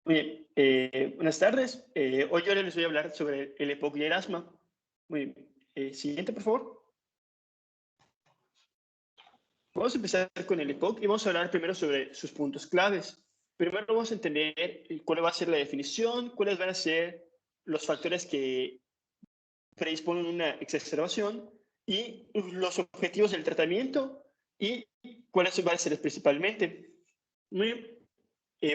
Muy bien, buenas tardes. Hoy yo les voy a hablar sobre el EPOC y el asma. Muy bien. Siguiente, por favor. Vamos a empezar con el EPOC y vamos a hablar primero sobre sus puntos claves. Primero vamos a entender cuál va a ser la definición, cuáles van a ser los factores que predisponen a una exacerbación y los objetivos del tratamiento y cuáles van a ser principalmente. Muy bien.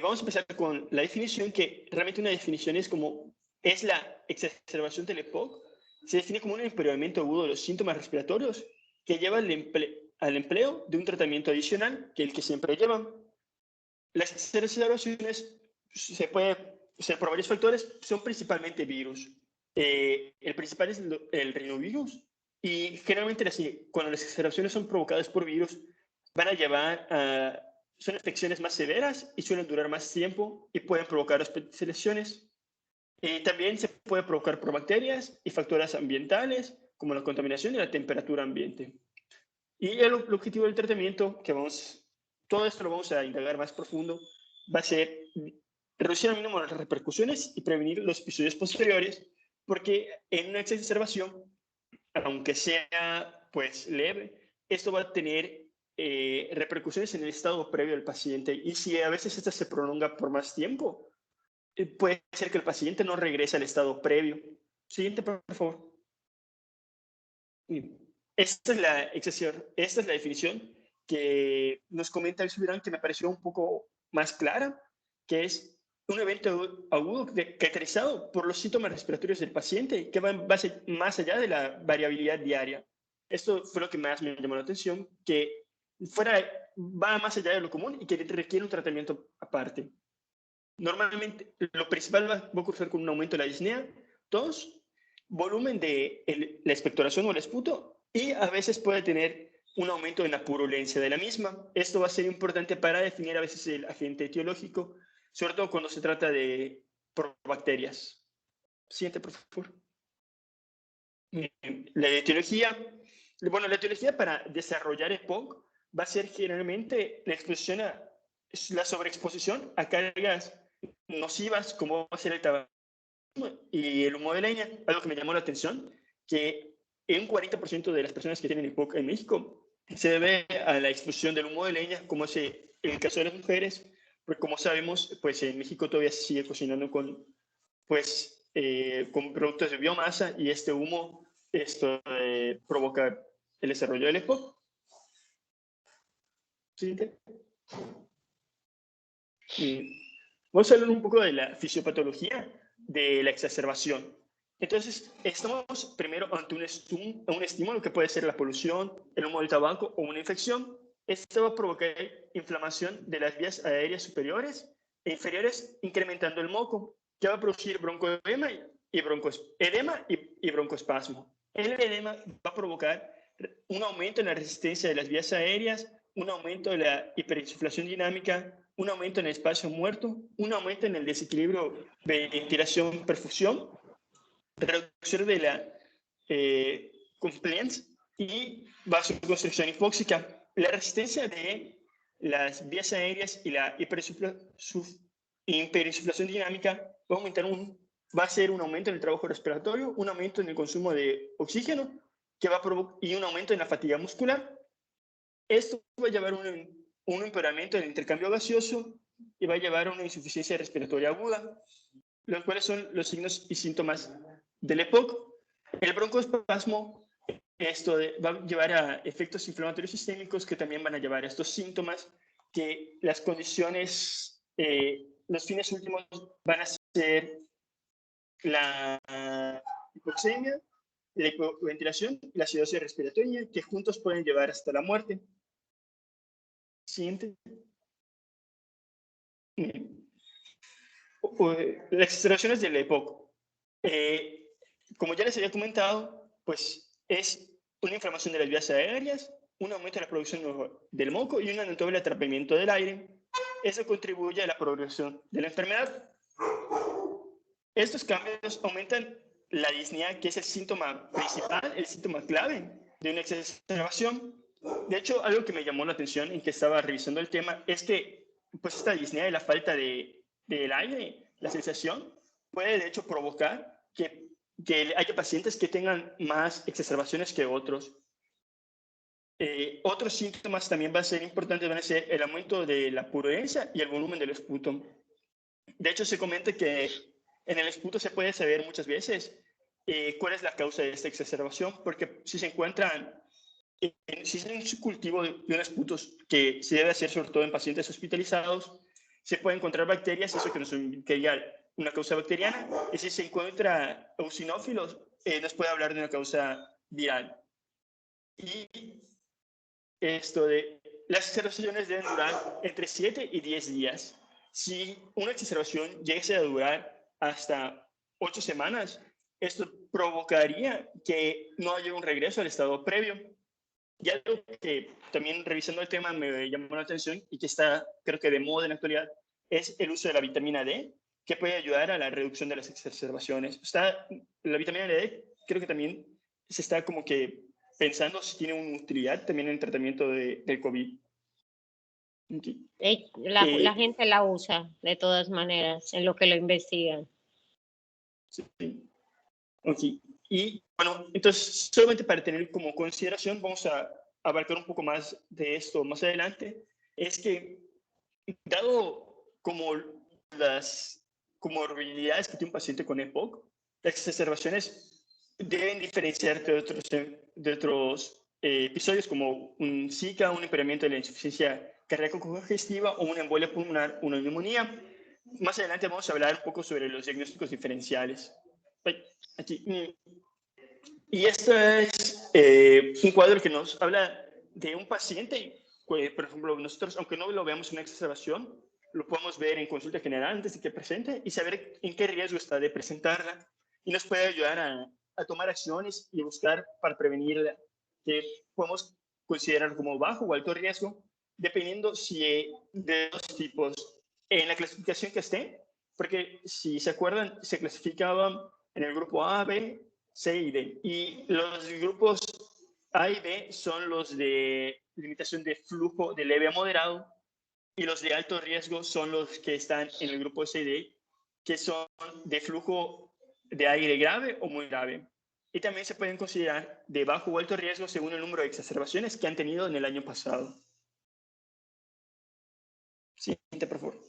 Vamos a empezar con la definición, que realmente una definición es la exacerbación del EPOC. Se define como un empeoramiento agudo de los síntomas respiratorios que lleva al empleo de un tratamiento adicional que el que siempre llevan. Las exacerbaciones se puede ser por varios factores, son principalmente virus. El principal es el rinovirus, y generalmente cuando las exacerbaciones son provocadas por virus, van a llevar a son infecciones más severas y suelen durar más tiempo y pueden provocar hospitalizaciones. También se puede provocar por bacterias y factores ambientales, como la contaminación y la temperatura ambiente. Y el objetivo del tratamiento, todo esto lo vamos a indagar más profundo, va a ser reducir al mínimo las repercusiones y prevenir los episodios posteriores, porque en una exacerbación, aunque sea pues leve, esto va a tener repercusiones en el estado previo del paciente, y si a veces esta se prolonga por más tiempo, puede ser que el paciente no regrese al estado previo. Siguiente, por favor. Esta es la definición que nos comenta el Subirán, que me pareció un poco más clara, que es un evento agudo caracterizado por los síntomas respiratorios del paciente, que va más allá de la variabilidad diaria. Esto fue lo que más me llamó la atención, que va más allá de lo común y que requiere un tratamiento aparte. Normalmente, lo principal va a ocurrir con un aumento de la disnea, tos, volumen de la expectoración o el esputo, y a veces puede tener un aumento en la purulencia de la misma. Esto va a ser importante para definir a veces el agente etiológico, sobre todo cuando se trata de bacterias. Siguiente, por favor. La etiología. Bueno, la etiología para desarrollar EPOC va a ser generalmente la sobreexposición a cargas nocivas, como va a ser el tabaco y el humo de leña. Algo que me llamó la atención, que en un 40% de las personas que tienen EPOC en México se debe a la exposición del humo de leña, como es el caso de las mujeres, porque como sabemos, pues en México todavía se sigue cocinando con productos de biomasa, y este humo provoca el desarrollo del EPOC. Siguiente. Vamos a hablar un poco de la fisiopatología de la exacerbación. Entonces, estamos primero ante un estímulo que puede ser la polución, el humo del tabaco o una infección. Esto va a provocar inflamación de las vías aéreas superiores e inferiores, incrementando el moco, que va a producir broncoedema y broncoespasmo. El edema va a provocar un aumento en la resistencia de las vías aéreas, un aumento de la hiperinsuflación dinámica, un aumento en el espacio muerto, un aumento en el desequilibrio de ventilación-perfusión, reducción de la compliance y vasoconstricción hipóxica. La resistencia de las vías aéreas y la hiperinsuflación dinámica va a ser un aumento en el trabajo respiratorio, un aumento en el consumo de oxígeno y un aumento en la fatiga muscular. Esto va a llevar a un empeoramiento del intercambio gaseoso y va a llevar a una insuficiencia respiratoria aguda, los cuales son los signos y síntomas del EPOC. El broncoespasmo va a llevar a efectos inflamatorios sistémicos, que también van a llevar a estos síntomas, que las condiciones, los fines últimos van a ser la hipoxemia, la hipoventilación y la acidosis respiratoria, que juntos pueden llevar hasta la muerte. Siguiente. Las exacerbaciones del EPOC. Como ya les había comentado, pues es una inflamación de las vías aéreas, un aumento de la producción del moco y un notable atrapamiento del aire. Eso contribuye a la progresión de la enfermedad. Estos cambios aumentan la disnea, que es el síntoma principal, el síntoma clave de una exacerbación. De hecho, algo que me llamó la atención en que estaba revisando el tema es que pues esta disnea y la falta de del aire, la sensación, puede de hecho provocar que haya pacientes que tengan más exacerbaciones que otros. Otros síntomas también van a ser importantes, van a ser el aumento de la pureza y el volumen del esputo. De hecho, se comenta que en el esputo se puede saber muchas veces cuál es la causa de esta exacerbación, porque si se encuentran, si es un cultivo de un esputo que se debe hacer sobre todo en pacientes hospitalizados, se puede encontrar bacterias, eso que nos indicaría una causa bacteriana, y si se encuentra eosinófilos, nos puede hablar de una causa viral. Y esto de las exacerbaciones deben durar entre 7 y 10 días. Si una exacerbación llegase a durar hasta 8 semanas, esto provocaría que no haya un regreso al estado previo. Y algo que también revisando el tema me llamó la atención y que está creo que de moda en la actualidad es el uso de la vitamina D, que puede ayudar a la reducción de las exacerbaciones. La vitamina D creo que también se está como que pensando si tiene una utilidad también en el tratamiento del COVID. Okay. La gente la usa de todas maneras en lo que lo investigan. Sí. Okay. Y bueno, entonces solamente para tener como consideración, vamos a abarcar un poco más de esto más adelante, es que dado como las comorbilidades que tiene un paciente con EPOC, las exacerbaciones deben diferenciarse de otros episodios como un Zika, un empeoramiento de la insuficiencia cardíaco-congestiva o una embolia pulmonar, una neumonía. Más adelante vamos a hablar un poco sobre los diagnósticos diferenciales. Aquí. Y esto es un cuadro que nos habla de un paciente, por ejemplo, nosotros, aunque no lo veamos en una exacerbación, lo podemos ver en consulta general antes de que presente y saber en qué riesgo está de presentarla. Y nos puede ayudar a tomar acciones y buscar para prevenirla, que podemos considerar como bajo o alto riesgo, dependiendo si de dos tipos en la clasificación que esté, porque si se acuerdan, se clasificaban en el grupo A, B, C y D. Y los grupos A y B son los de limitación de flujo de leve a moderado y los de alto riesgo son los que están en el grupo C y D, que son de flujo de aire grave o muy grave. Y también se pueden considerar de bajo o alto riesgo según el número de exacerbaciones que han tenido en el año pasado. Siguiente, por favor.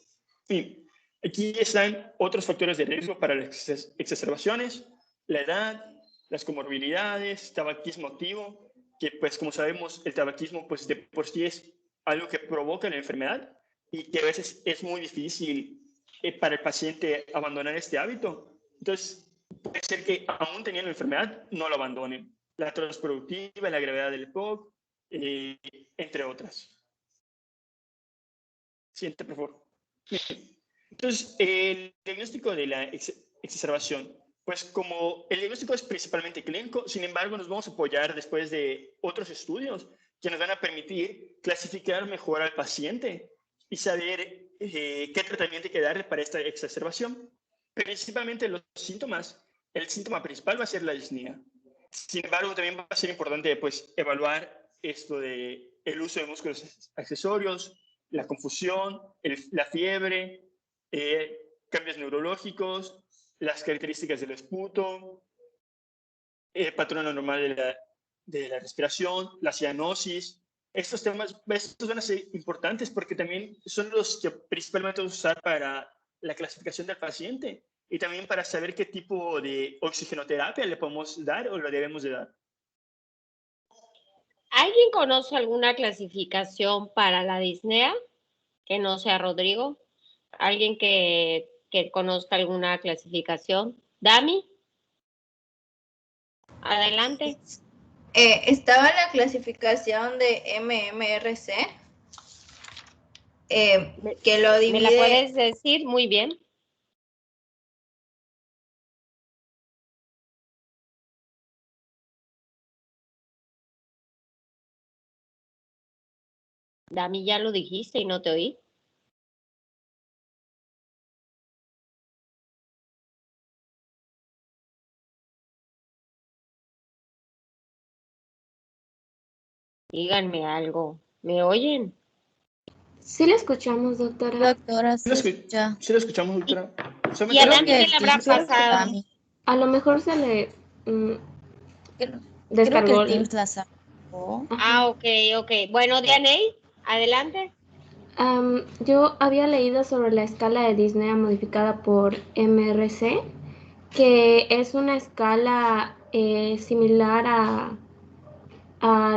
Y aquí están otros factores de riesgo para las exacerbaciones: la edad, las comorbilidades, tabaquismo activo, que pues como sabemos el tabaquismo pues de por sí es algo que provoca la enfermedad y que a veces es muy difícil para el paciente abandonar este hábito. Entonces puede ser que aún teniendo la enfermedad no lo abandonen. La atroz productiva, la gravedad del EPOC, entre otras. Siguiente, por favor. Entonces, el diagnóstico de la exacerbación, pues como el diagnóstico es principalmente clínico, sin embargo, nos vamos a apoyar después de otros estudios que nos van a permitir clasificar mejor al paciente y saber qué tratamiento hay que darle para esta exacerbación. Principalmente los síntomas, el síntoma principal va a ser la disnea. Sin embargo, también va a ser importante pues, evaluar esto de el uso de músculos accesorios, la confusión, la fiebre, cambios neurológicos, las características del esputo, el patrón anormal de la respiración, la cianosis. Estos temas estos van a ser importantes porque también son los que principalmente vamos a usar para la clasificación del paciente y también para saber qué tipo de oxigenoterapia le podemos dar o le debemos de dar. ¿Alguien conoce alguna clasificación para la disnea que no sea Rodrigo? ¿Alguien que conozca alguna clasificación? ¿Dami? Adelante. Estaba la clasificación de MMRC, que lo divide... ¿Me la puedes decir? Muy bien. Dami, ya lo dijiste y no te oí. Díganme algo. ¿Me oyen? Sí le escuchamos, doctora. Doctora, ¿Sí lo, se escu- escucha. sí lo escuchamos, doctora? ¿Y Solamente a la Dami primera. qué le habrá Teams la sacó pasado? Dami. A lo mejor se le Creo que descargó. el Teams la sacó. Ah, ok. Bueno, Dianey, adelante. Yo había leído sobre la escala de Disney modificada por MRC, que es una escala similar a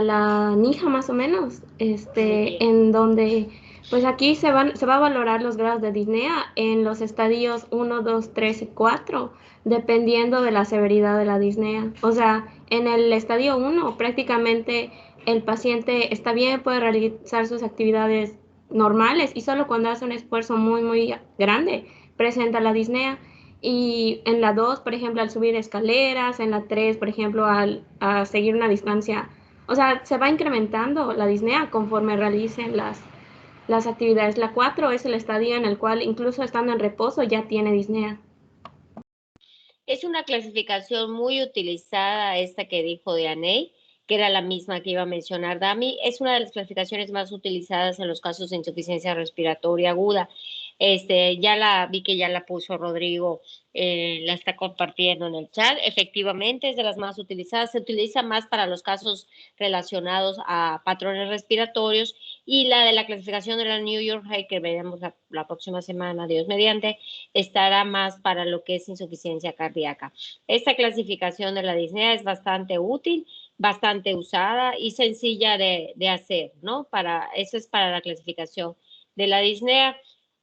la Nija más o menos, en donde pues aquí se va a valorar los grados de disnea en los estadios 1, 2, 3 y 4, dependiendo de la severidad de la disnea. O sea, en el estadio 1 prácticamente el paciente está bien, puede realizar sus actividades normales y solo cuando hace un esfuerzo muy, muy grande presenta la disnea. Y en la 2, por ejemplo, al subir escaleras, en la 3, por ejemplo, a seguir una distancia, o sea, se va incrementando la disnea conforme realicen las actividades. La 4 es el estadio en el cual incluso estando en reposo ya tiene disnea. Es una clasificación muy utilizada esta que dijo Dianey, que era la misma que iba a mencionar Dami. Es una de las clasificaciones más utilizadas en los casos de insuficiencia respiratoria aguda. Ya la vi que ya la puso Rodrigo, la está compartiendo en el chat. Efectivamente, es de las más utilizadas. Se utiliza más para los casos relacionados a patrones respiratorios, y la de la clasificación de la New York Heart, que veremos la próxima semana, Dios mediante, estará más para lo que es insuficiencia cardíaca. Esta clasificación de la disnea es bastante útil, bastante usada y sencilla de hacer, ¿no? Eso es para la clasificación de la disnea.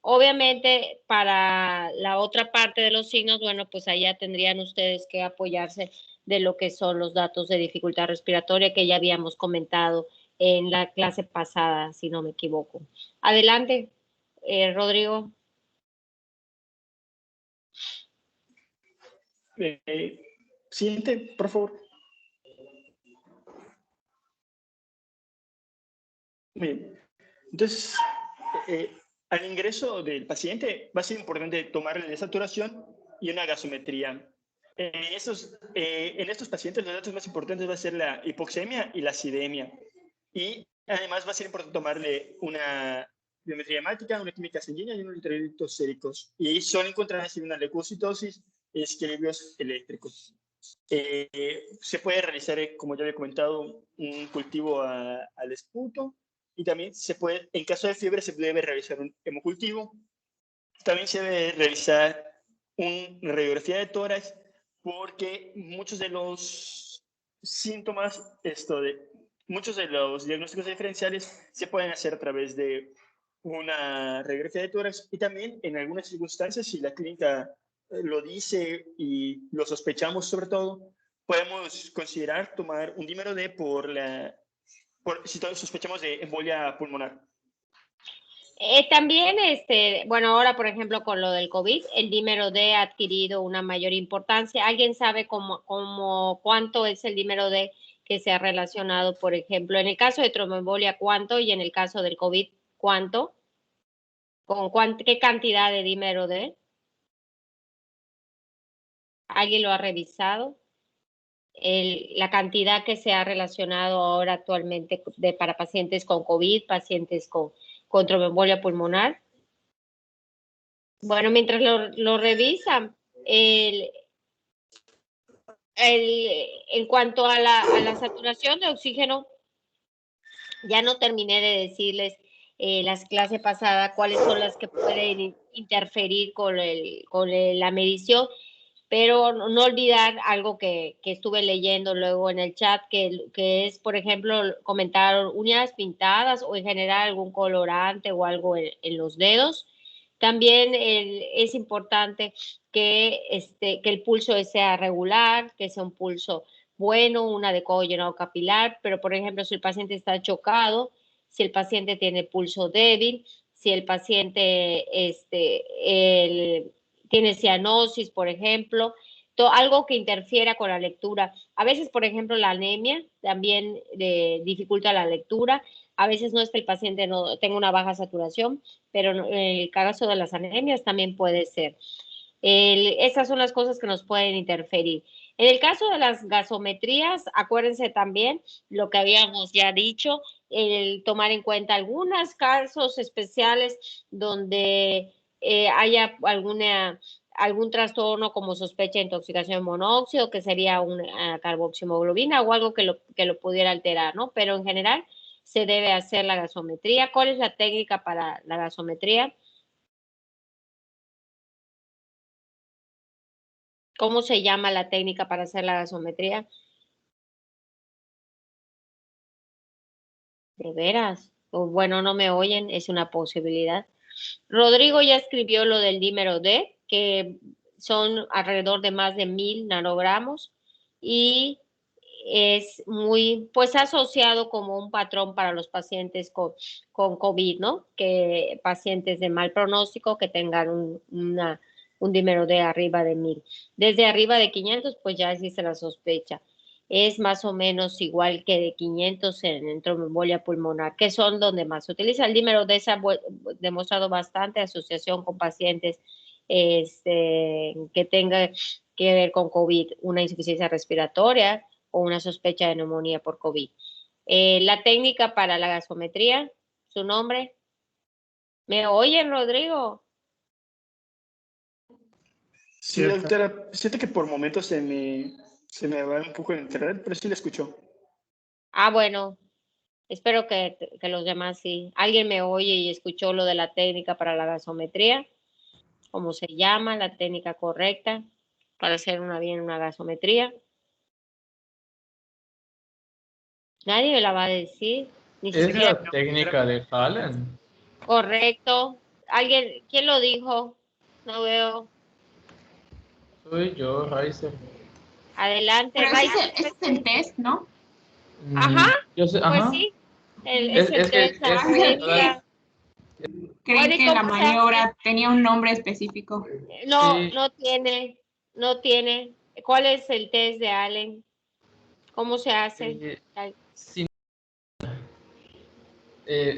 Obviamente, para la otra parte de los signos, bueno, pues allá tendrían ustedes que apoyarse de lo que son los datos de dificultad respiratoria que ya habíamos comentado en la clase pasada, si no me equivoco. Adelante, Rodrigo. Siguiente, por favor. Bien. Entonces, al ingreso del paciente va a ser importante tomarle la saturación y una gasometría. En estos pacientes los datos más importantes va a ser la hipoxemia y la acidemia. Y además va a ser importante tomarle una biometría hemática, una química sanguínea y unos electrolitos séricos. Y son encontradas en una leucocitosis y equilibrios eléctricos. Se puede realizar, como ya había comentado, un cultivo al esputo. Y también se puede, en caso de fiebre, se debe realizar un hemocultivo. También se debe realizar una radiografía de tórax, porque muchos de los síntomas, muchos de los diagnósticos diferenciales se pueden hacer a través de una radiografía de tórax, y también en algunas circunstancias, si la clínica lo dice y lo sospechamos sobre todo, podemos considerar tomar un dímero D si sospechamos de embolia pulmonar. También, bueno, ahora, por ejemplo, con lo del COVID, el dímero D ha adquirido una mayor importancia. ¿Alguien sabe cuánto es el dímero D que se ha relacionado, por ejemplo, en el caso de tromboembolia, cuánto, y en el caso del COVID, cuánto? ¿Qué cantidad de dímero D? ¿Alguien lo ha revisado? La cantidad que se ha relacionado ahora actualmente para pacientes con COVID, pacientes con tromboembolia pulmonar. Bueno, mientras lo revisan, en cuanto a la saturación de oxígeno, ya no terminé de decirles las clases pasadas cuáles son las que pueden interferir con la medición, pero no olvidar algo que estuve leyendo luego en el chat, que es, por ejemplo, comentaron uñas pintadas o en general algún colorante o algo en los dedos. También es importante que el pulso sea regular, que sea un pulso bueno, un adecuado llenado capilar, pero por ejemplo, si el paciente está chocado, si el paciente tiene pulso débil, si el paciente tiene cianosis, por ejemplo, algo que interfiera con la lectura. A veces, por ejemplo, la anemia también dificulta la lectura. A veces no es que el paciente no tenga una baja saturación, pero en el caso de las anemias también puede ser. Esas son las cosas que nos pueden interferir. En el caso de las gasometrías, acuérdense también lo que habíamos ya dicho, el tomar en cuenta algunos casos especiales donde haya algún trastorno como sospecha de intoxicación de monóxido, que sería una carboximoglobina o algo que lo pudiera alterar, ¿no? Pero en general se debe hacer la gasometría. ¿Cuál es la técnica para la gasometría? ¿Cómo se llama la técnica para hacer la gasometría? ¿De veras? O bueno, no me oyen, es una posibilidad. Rodrigo ya escribió lo del dímero D, que son alrededor de más de 1000 nanogramos y es muy, pues asociado como un patrón para los pacientes con COVID, ¿no? Que pacientes de mal pronóstico que tengan un dímero D arriba de 1000. Desde arriba de 500, pues ya existe la sospecha. Es más o menos igual que de 500 en tromboembolia pulmonar, que son donde más se utiliza. El dímero D se ha demostrado bastante asociación con pacientes que tengan que ver con COVID, una insuficiencia respiratoria o una sospecha de neumonía por COVID. La técnica para la gasometría, su nombre. ¿Me oyen, Rodrigo? Sí, doctora, siento que por momentos se me va un poco el internet, pero sí le escucho. Ah, bueno, espero que los demás sí. ¿Alguien me oye y escuchó lo de la técnica para la gasometría? ¿Cómo se llama la técnica correcta para hacer una gasometría? Nadie me la va a decir, ni Es siquiera. la técnica de Hallen. Correcto. ¿Alguien? ¿Quién lo dijo? No veo. Soy yo, Riser. Adelante, Pero Raiza. ese es el test, ¿no? Ajá, Yo sé, pues ajá. sí. Es el Es que test, la técnica. Creí Bueno, ¿y que la cómo se hace? maniobra tenía un nombre específico. No, sí, no tiene. ¿Cuál es el test de Allen? ¿Cómo se hace? si,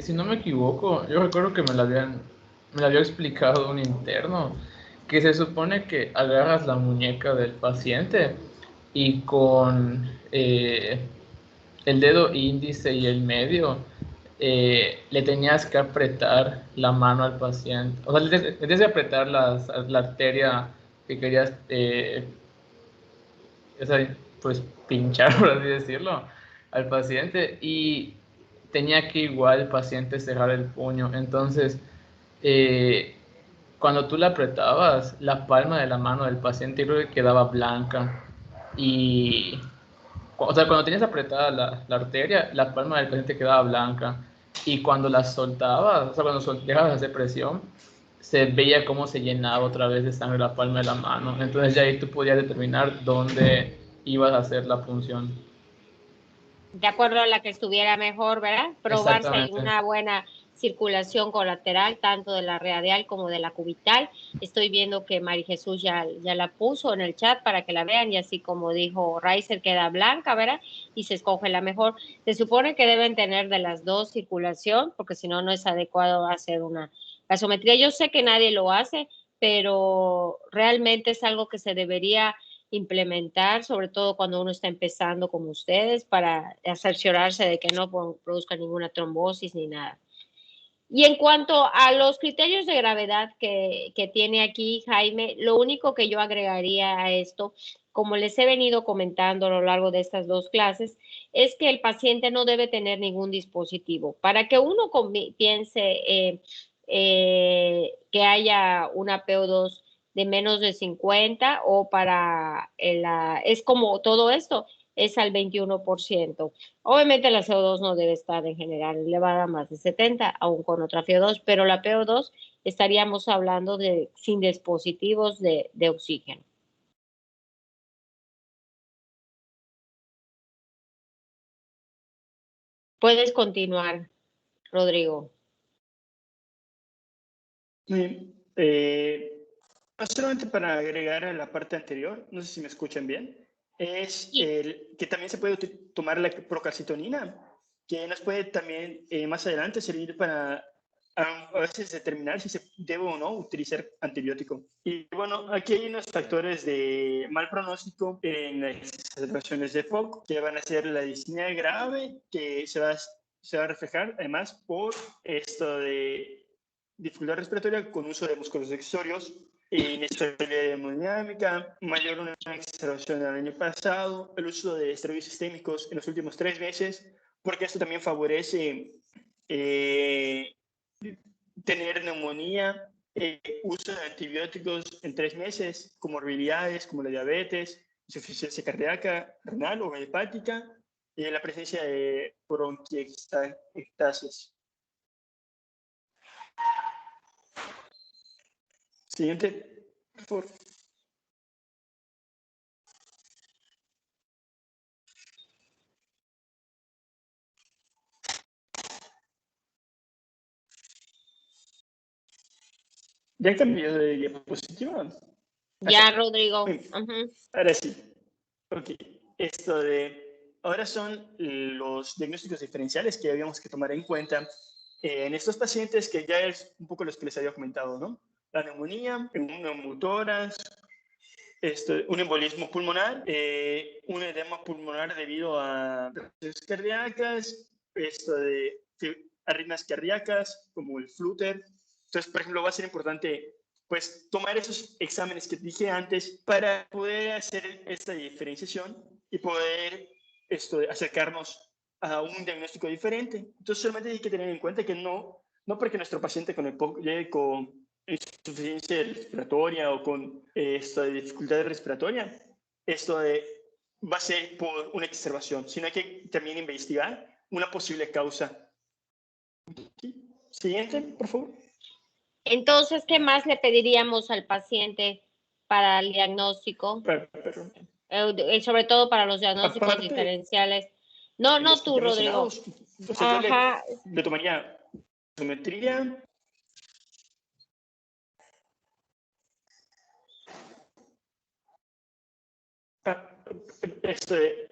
si no me equivoco, yo recuerdo que me lo había explicado un interno, que se supone que agarras la muñeca del paciente y con el dedo índice y el medio le tenías que apretar la mano al paciente. O sea, le tenías que apretar la arteria que querías, o sea, pues pinchar, por así decirlo, al paciente. Y tenía que igual el paciente cerrar el puño. Entonces, eh, cuando tú le apretabas, la palma de la mano del paciente creo que quedaba blanca. Y o sea, cuando tenías apretada la arteria, la palma del paciente quedaba blanca. Y cuando la soltabas, o sea, cuando dejabas de hacer presión, se veía cómo se llenaba otra vez de sangre la palma de la mano. Entonces ya ahí tú podías determinar dónde ibas a hacer la punción. De acuerdo a la que estuviera mejor, ¿verdad? Probar si hay Exactamente. una buena circulación colateral, tanto de la radial como de la cubital. Estoy viendo que María Jesús ya la puso en el chat para que la vean y así como dijo Riser, queda blanca, ¿verdad? Y se escoge la mejor. Se supone que deben tener de las dos circulación, porque si no, no es adecuado hacer una gasometría. Yo sé que nadie lo hace, pero realmente es algo que se debería implementar, sobre todo cuando uno está empezando como ustedes, para cerciorarse de que no produzca ninguna trombosis ni nada. Y en cuanto a los criterios de gravedad que tiene aquí Jaime, lo único que yo agregaría a esto, como les he venido comentando a lo largo de estas dos clases, es que el paciente no debe tener ningún dispositivo. Para que uno piense que haya una PO2 de menos de 50 o para es como todo esto, es al 21%. Obviamente la CO2 no debe estar en general elevada más de 70, aún con otra PO2, pero la PO2 estaríamos hablando de sin dispositivos de oxígeno. Puedes continuar, Rodrigo. Sí, solamente para agregar a la parte anterior, no sé si me escuchan bien, es que también se puede tomar la procalcitonina, que nos puede también más adelante servir para a veces determinar si se debe o no utilizar antibiótico. Y bueno, aquí hay unos factores de mal pronóstico en las exacerbaciones de EPOC, que van a ser la disnea grave, que se va a reflejar además por esto de dificultad respiratoria con uso de músculos accesorios, inestabilidad hemodinámica, mayor una exacerbación del año pasado, el uso de esteroides sistémicos en los últimos 3 meses, porque esto también favorece tener neumonía, uso de antibióticos en 3 meses, comorbilidades como la diabetes, insuficiencia cardíaca, renal o hepática, y la presencia de bronquiectasias. Siguiente, por favor. ¿Ya cambió de diapositiva? Ya, Rodrigo. Ahora sí. Ok. Esto de... Ahora son los diagnósticos diferenciales que habíamos que tomar en cuenta en estos pacientes, que ya es un poco los que les había comentado, ¿no? La neumonía, un neumotórax, un embolismo pulmonar, un edema pulmonar debido a reacciones cardíacas, arritmias cardíacas, como el flúter. Entonces, por ejemplo, va a ser importante pues tomar esos exámenes que dije antes para poder hacer esta diferenciación y poder acercarnos a un diagnóstico diferente. Entonces, solamente hay que tener en cuenta que no porque nuestro paciente con EPOC llegue con insuficiencia respiratoria o con dificultad respiratoria, va a ser por una exacerbación, sino hay que también investigar una posible causa. Siguiente, por favor. Entonces, ¿qué más le pediríamos al paciente para el diagnóstico? Sobre todo para los diagnósticos aparte, diferenciales. No tú, Rodrigo. Yo le tomaría gasometría,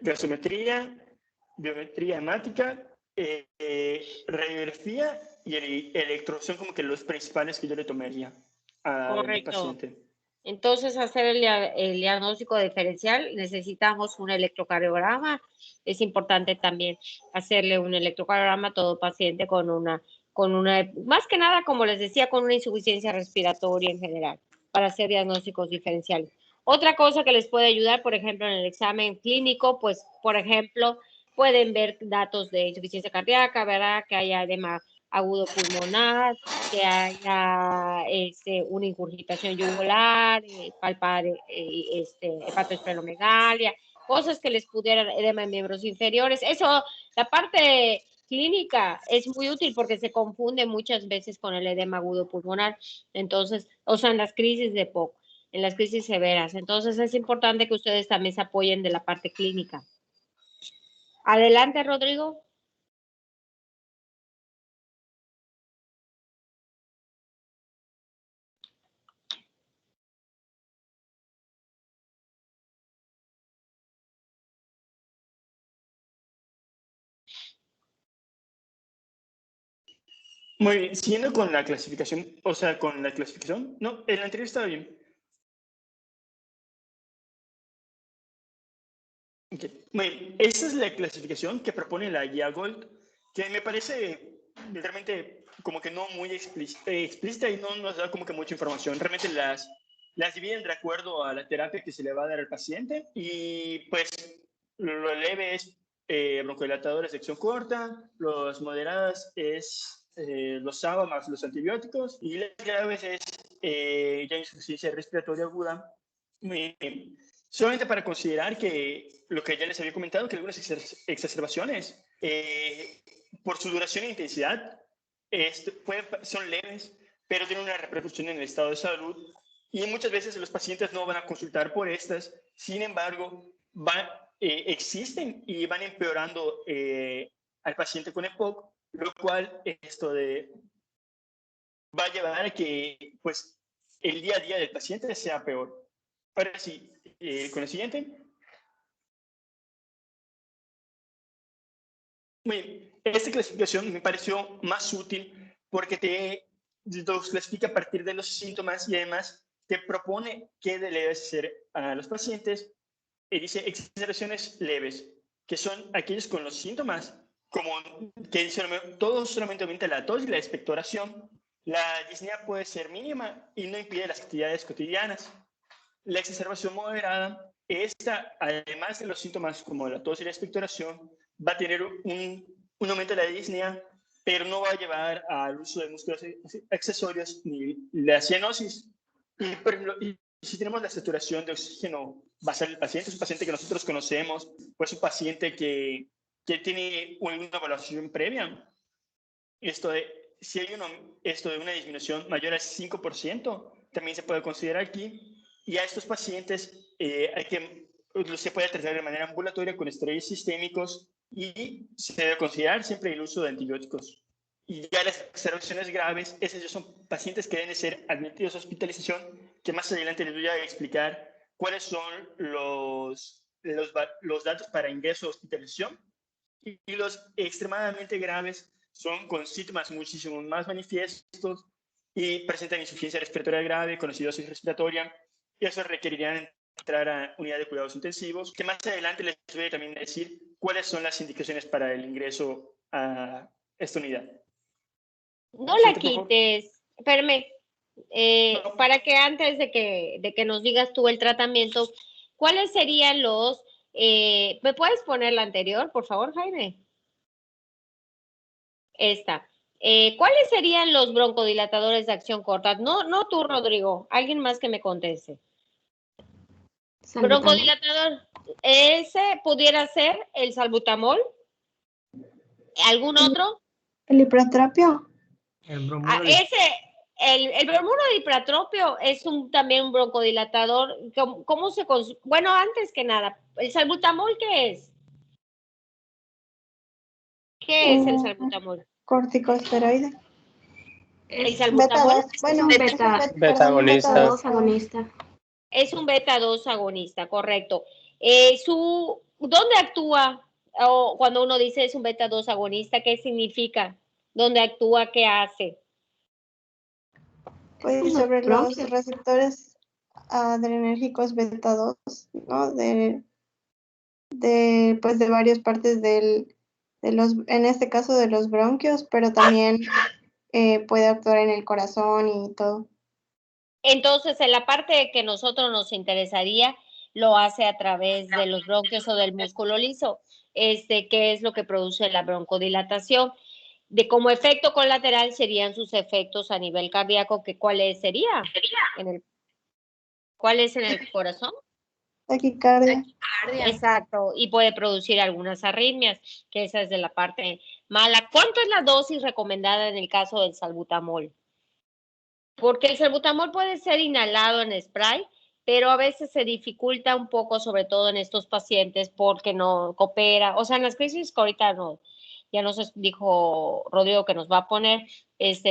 gasometría, biometría hemática, radiografía y electro son como que los principales que yo le tomaría al paciente. Entonces, hacer el diagnóstico diferencial, necesitamos un electrocardiograma. Es importante también hacerle un electrocardiograma a todo paciente con una, más que nada, como les decía, con una insuficiencia respiratoria en general, para hacer diagnósticos diferenciales. Otra cosa que les puede ayudar, por ejemplo, en el examen clínico, pues, por ejemplo, pueden ver datos de insuficiencia cardíaca, ¿verdad? Que haya edema agudo pulmonar, que haya una ingurgitación yugular, palpar hepatoesplenomegalia, cosas que les pudieran edema en miembros inferiores. Eso, la parte clínica es muy útil porque se confunde muchas veces con el edema agudo pulmonar. Entonces, o sea, en las crisis de EPOC, en las crisis severas. Entonces, es importante que ustedes también se apoyen de la parte clínica. Adelante, Rodrigo. Muy bien, siguiendo con la clasificación, no, el anterior estaba bien. Okay. Muy bien, esa es la clasificación que propone la guía Gold, que me parece realmente como que no muy explícita y no nos da como que mucha información. Realmente las dividen de acuerdo a la terapia que se le va a dar al paciente y pues lo leve es broncodilatadores de acción corta, los moderadas es los SABA más los antibióticos y las graves es ya insuficiencia respiratoria aguda. Muy bien. Solamente para considerar que lo que ya les había comentado, que algunas exacerbaciones, por su duración e intensidad, son leves, pero tienen una repercusión en el estado de salud y muchas veces los pacientes no van a consultar por estas, sin embargo, existen y van empeorando al paciente con EPOC, lo cual va a llevar a que pues, el día a día del paciente sea peor. Ahora sí, con el siguiente. Muy bien, esta clasificación me pareció más útil porque te los clasifica a partir de los síntomas y además te propone qué debe hacer a los pacientes. Y dice exageraciones leves, que son aquellos con los síntomas, como que todo solamente aumenta la tos y la expectoración. La disnea puede ser mínima y no impide las actividades cotidianas. La exacerbación moderada, esta, además de los síntomas como la tos y la expectoración, va a tener un aumento de la disnea, pero no va a llevar al uso de músculos accesorios ni la cianosis. Y, por ejemplo, si tenemos la saturación de oxígeno basal del paciente, es un paciente que nosotros conocemos, pues un paciente que tiene una evaluación previa. Si hay esto de una disminución mayor al 5%, también se puede considerar aquí. Y a estos pacientes se puede tratar de manera ambulatoria con esteroides sistémicos y se debe considerar siempre el uso de antibióticos. Y ya las observaciones graves, esas ya son pacientes que deben de ser admitidos a hospitalización, que más adelante les voy a explicar cuáles son los datos para ingreso a hospitalización. Y los extremadamente graves son con síntomas muchísimo más manifiestos y presentan insuficiencia respiratoria grave, con acidosis respiratoria, y eso requerirían entrar a unidad de cuidados intensivos, que más adelante les voy a también decir cuáles son las indicaciones para el ingreso a esta unidad. No la quites, espérame, para que antes de que nos digas tú el tratamiento, ¿cuáles serían los... ¿me puedes poner la anterior, por favor, Jaime? Esta. ¿Cuáles serían los broncodilatadores de acción corta? No tú, Rodrigo, alguien más que me conteste. Salbutamol. Broncodilatador, ese pudiera ser el salbutamol. ¿Algún otro? ¿El hipratropio? El bromuro El bromuro de hipratropio es también un broncodilatador. ¿Cómo se consume? Bueno, antes que nada, ¿el salbutamol qué es? ¿Qué es el salbutamol? Corticosteroide. El salbutamol Bueno, es un beta agonista. beta 2 agonista. es un beta 2 agonista, correcto. ¿Dónde actúa? O cuando uno dice es un beta 2 agonista, ¿qué significa? ¿Dónde actúa? ¿Qué hace? Pues sobre los receptores adrenérgicos beta 2, ¿no? De varias partes en este caso de los bronquios, pero también puede actuar en el corazón y todo. Entonces, en la parte que nosotros nos interesaría, lo hace a través de los bronquios o del músculo liso, que es lo que produce la broncodilatación. Como efecto colateral serían sus efectos a nivel cardíaco, que ¿cuáles sería? ¿Cuál es en el corazón? Taquicardia. Exacto, y puede producir algunas arritmias, que esa es de la parte mala. ¿Cuánto es la dosis recomendada en el caso del salbutamol? Porque el salbutamol puede ser inhalado en spray, pero a veces se dificulta un poco, sobre todo en estos pacientes, porque no coopera. O sea, en las crisis que ahorita ya nos dijo Rodrigo que nos va a poner,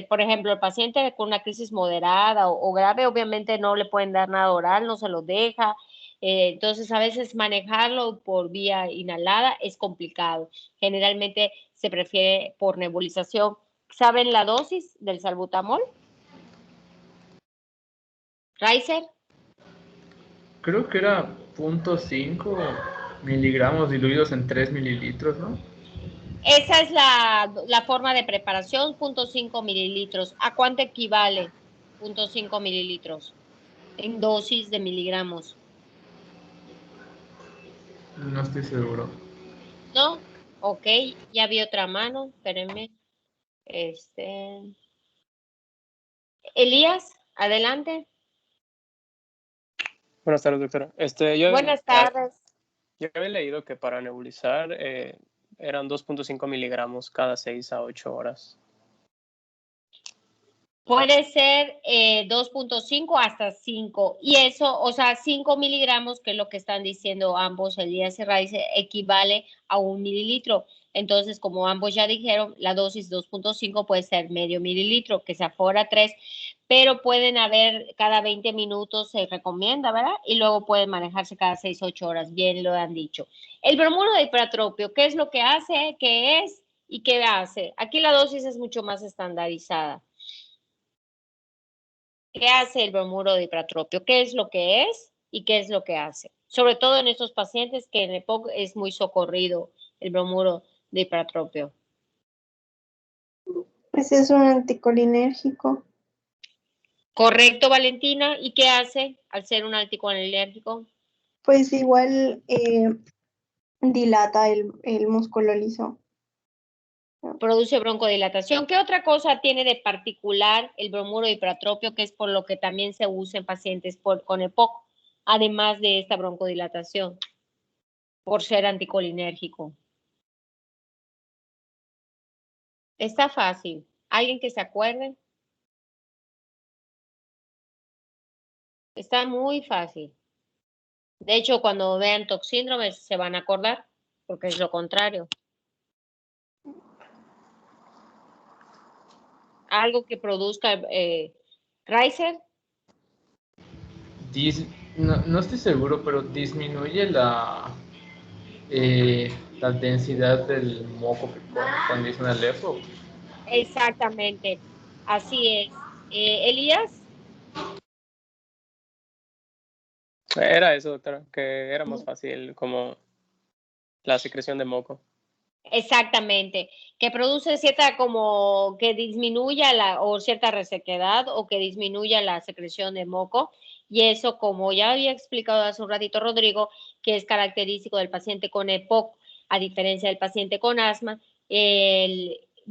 por ejemplo, el paciente con una crisis moderada o grave, obviamente no le pueden dar nada oral, no se lo deja. Entonces, a veces manejarlo por vía inhalada es complicado. Generalmente se prefiere por nebulización. ¿Saben la dosis del salbutamol? ¿Riser? Creo que era 0.5 miligramos diluidos en 3 mililitros, ¿no? Esa es la forma de preparación, 0.5 mililitros. ¿A cuánto equivale 0.5 mililitros en dosis de miligramos? No estoy seguro. ¿No? Ok, ya vi otra mano, espérenme. Elías, adelante. Buenas tardes, doctora. Buenas tardes. Yo había leído que para nebulizar eran 2.5 miligramos cada 6 a 8 horas. Puede ser 2.5 hasta 5. Y eso, o sea, 5 miligramos, que es lo que están diciendo ambos, Elías y Rice, equivale a 1 mililitro. Entonces, como ambos ya dijeron, la dosis 2.5 puede ser medio mililitro, que se afora 3, pero pueden haber cada 20 minutos, se recomienda, ¿verdad? Y luego pueden manejarse cada 6, 8 horas, bien lo han dicho. El bromuro de hipratropio, ¿qué es lo que hace? ¿Qué es? ¿Y qué hace? Aquí la dosis es mucho más estandarizada. ¿Qué hace el bromuro de hipratropio? ¿Qué es lo que es y qué es lo que hace? Sobre todo en estos pacientes que en EPOC es muy socorrido el bromuro de hipratropio. Pues es un anticolinérgico. Correcto, Valentina. ¿Y qué hace al ser un anticolinérgico? Pues igual dilata el músculo liso. Produce broncodilatación. ¿Qué otra cosa tiene de particular el bromuro de hipratropio, que es por lo que también se usa en pacientes con EPOC, además de esta broncodilatación, por ser anticolinérgico? Está fácil. ¿Alguien que se acuerde? Está muy fácil. De hecho, cuando vean toxíndrome se van a acordar, porque es lo contrario. Algo que produzca Reiser. No estoy seguro, pero disminuye la densidad del moco con disney lefo. Exactamente. Así es. Elías. Era eso, doctora, que era más fácil como la secreción de moco. Exactamente, que produce cierta como que disminuya o cierta resequedad o que disminuya la secreción de moco, y eso, como ya había explicado hace un ratito Rodrigo, que es característico del paciente con EPOC, a diferencia del paciente con asma,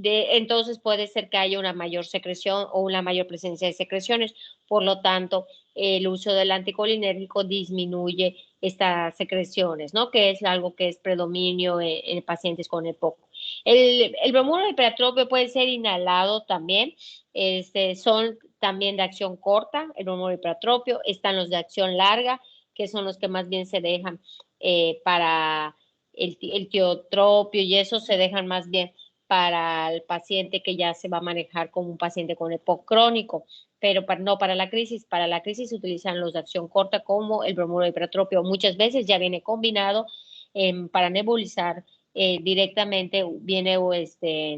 entonces puede ser que haya una mayor secreción o una mayor presencia de secreciones. Por lo tanto, el uso del anticolinérgico disminuye estas secreciones, ¿no? Que es algo que es predominio en pacientes con EPOC. El bromuro de hipratropio puede ser inhalado también. Son también de acción corta, el bromuro de hipratropio. Están los de acción larga, que son los que más bien se dejan para el tiotropio, y eso se dejan más bien para el paciente que ya se va a manejar como un paciente con EPOC crónico, pero no para la crisis. Para la crisis se utilizan los de acción corta como el bromuro de hipratropio. Muchas veces ya viene combinado para nebulizar directamente, viene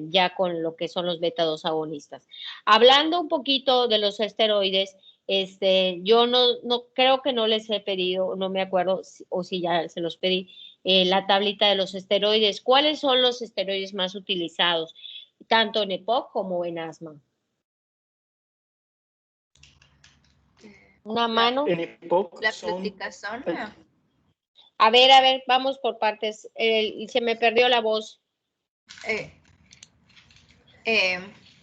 ya con lo que son los beta-2 agonistas. Hablando un poquito de los esteroides, yo no creo que no les he pedido, no me acuerdo o si ya se los pedí, la tablita de los esteroides. ¿Cuáles son los esteroides más utilizados, tanto en EPOC como en asma? Una mano. En EPOC La son... fluticasona. A ver, vamos por partes. Se me perdió la voz.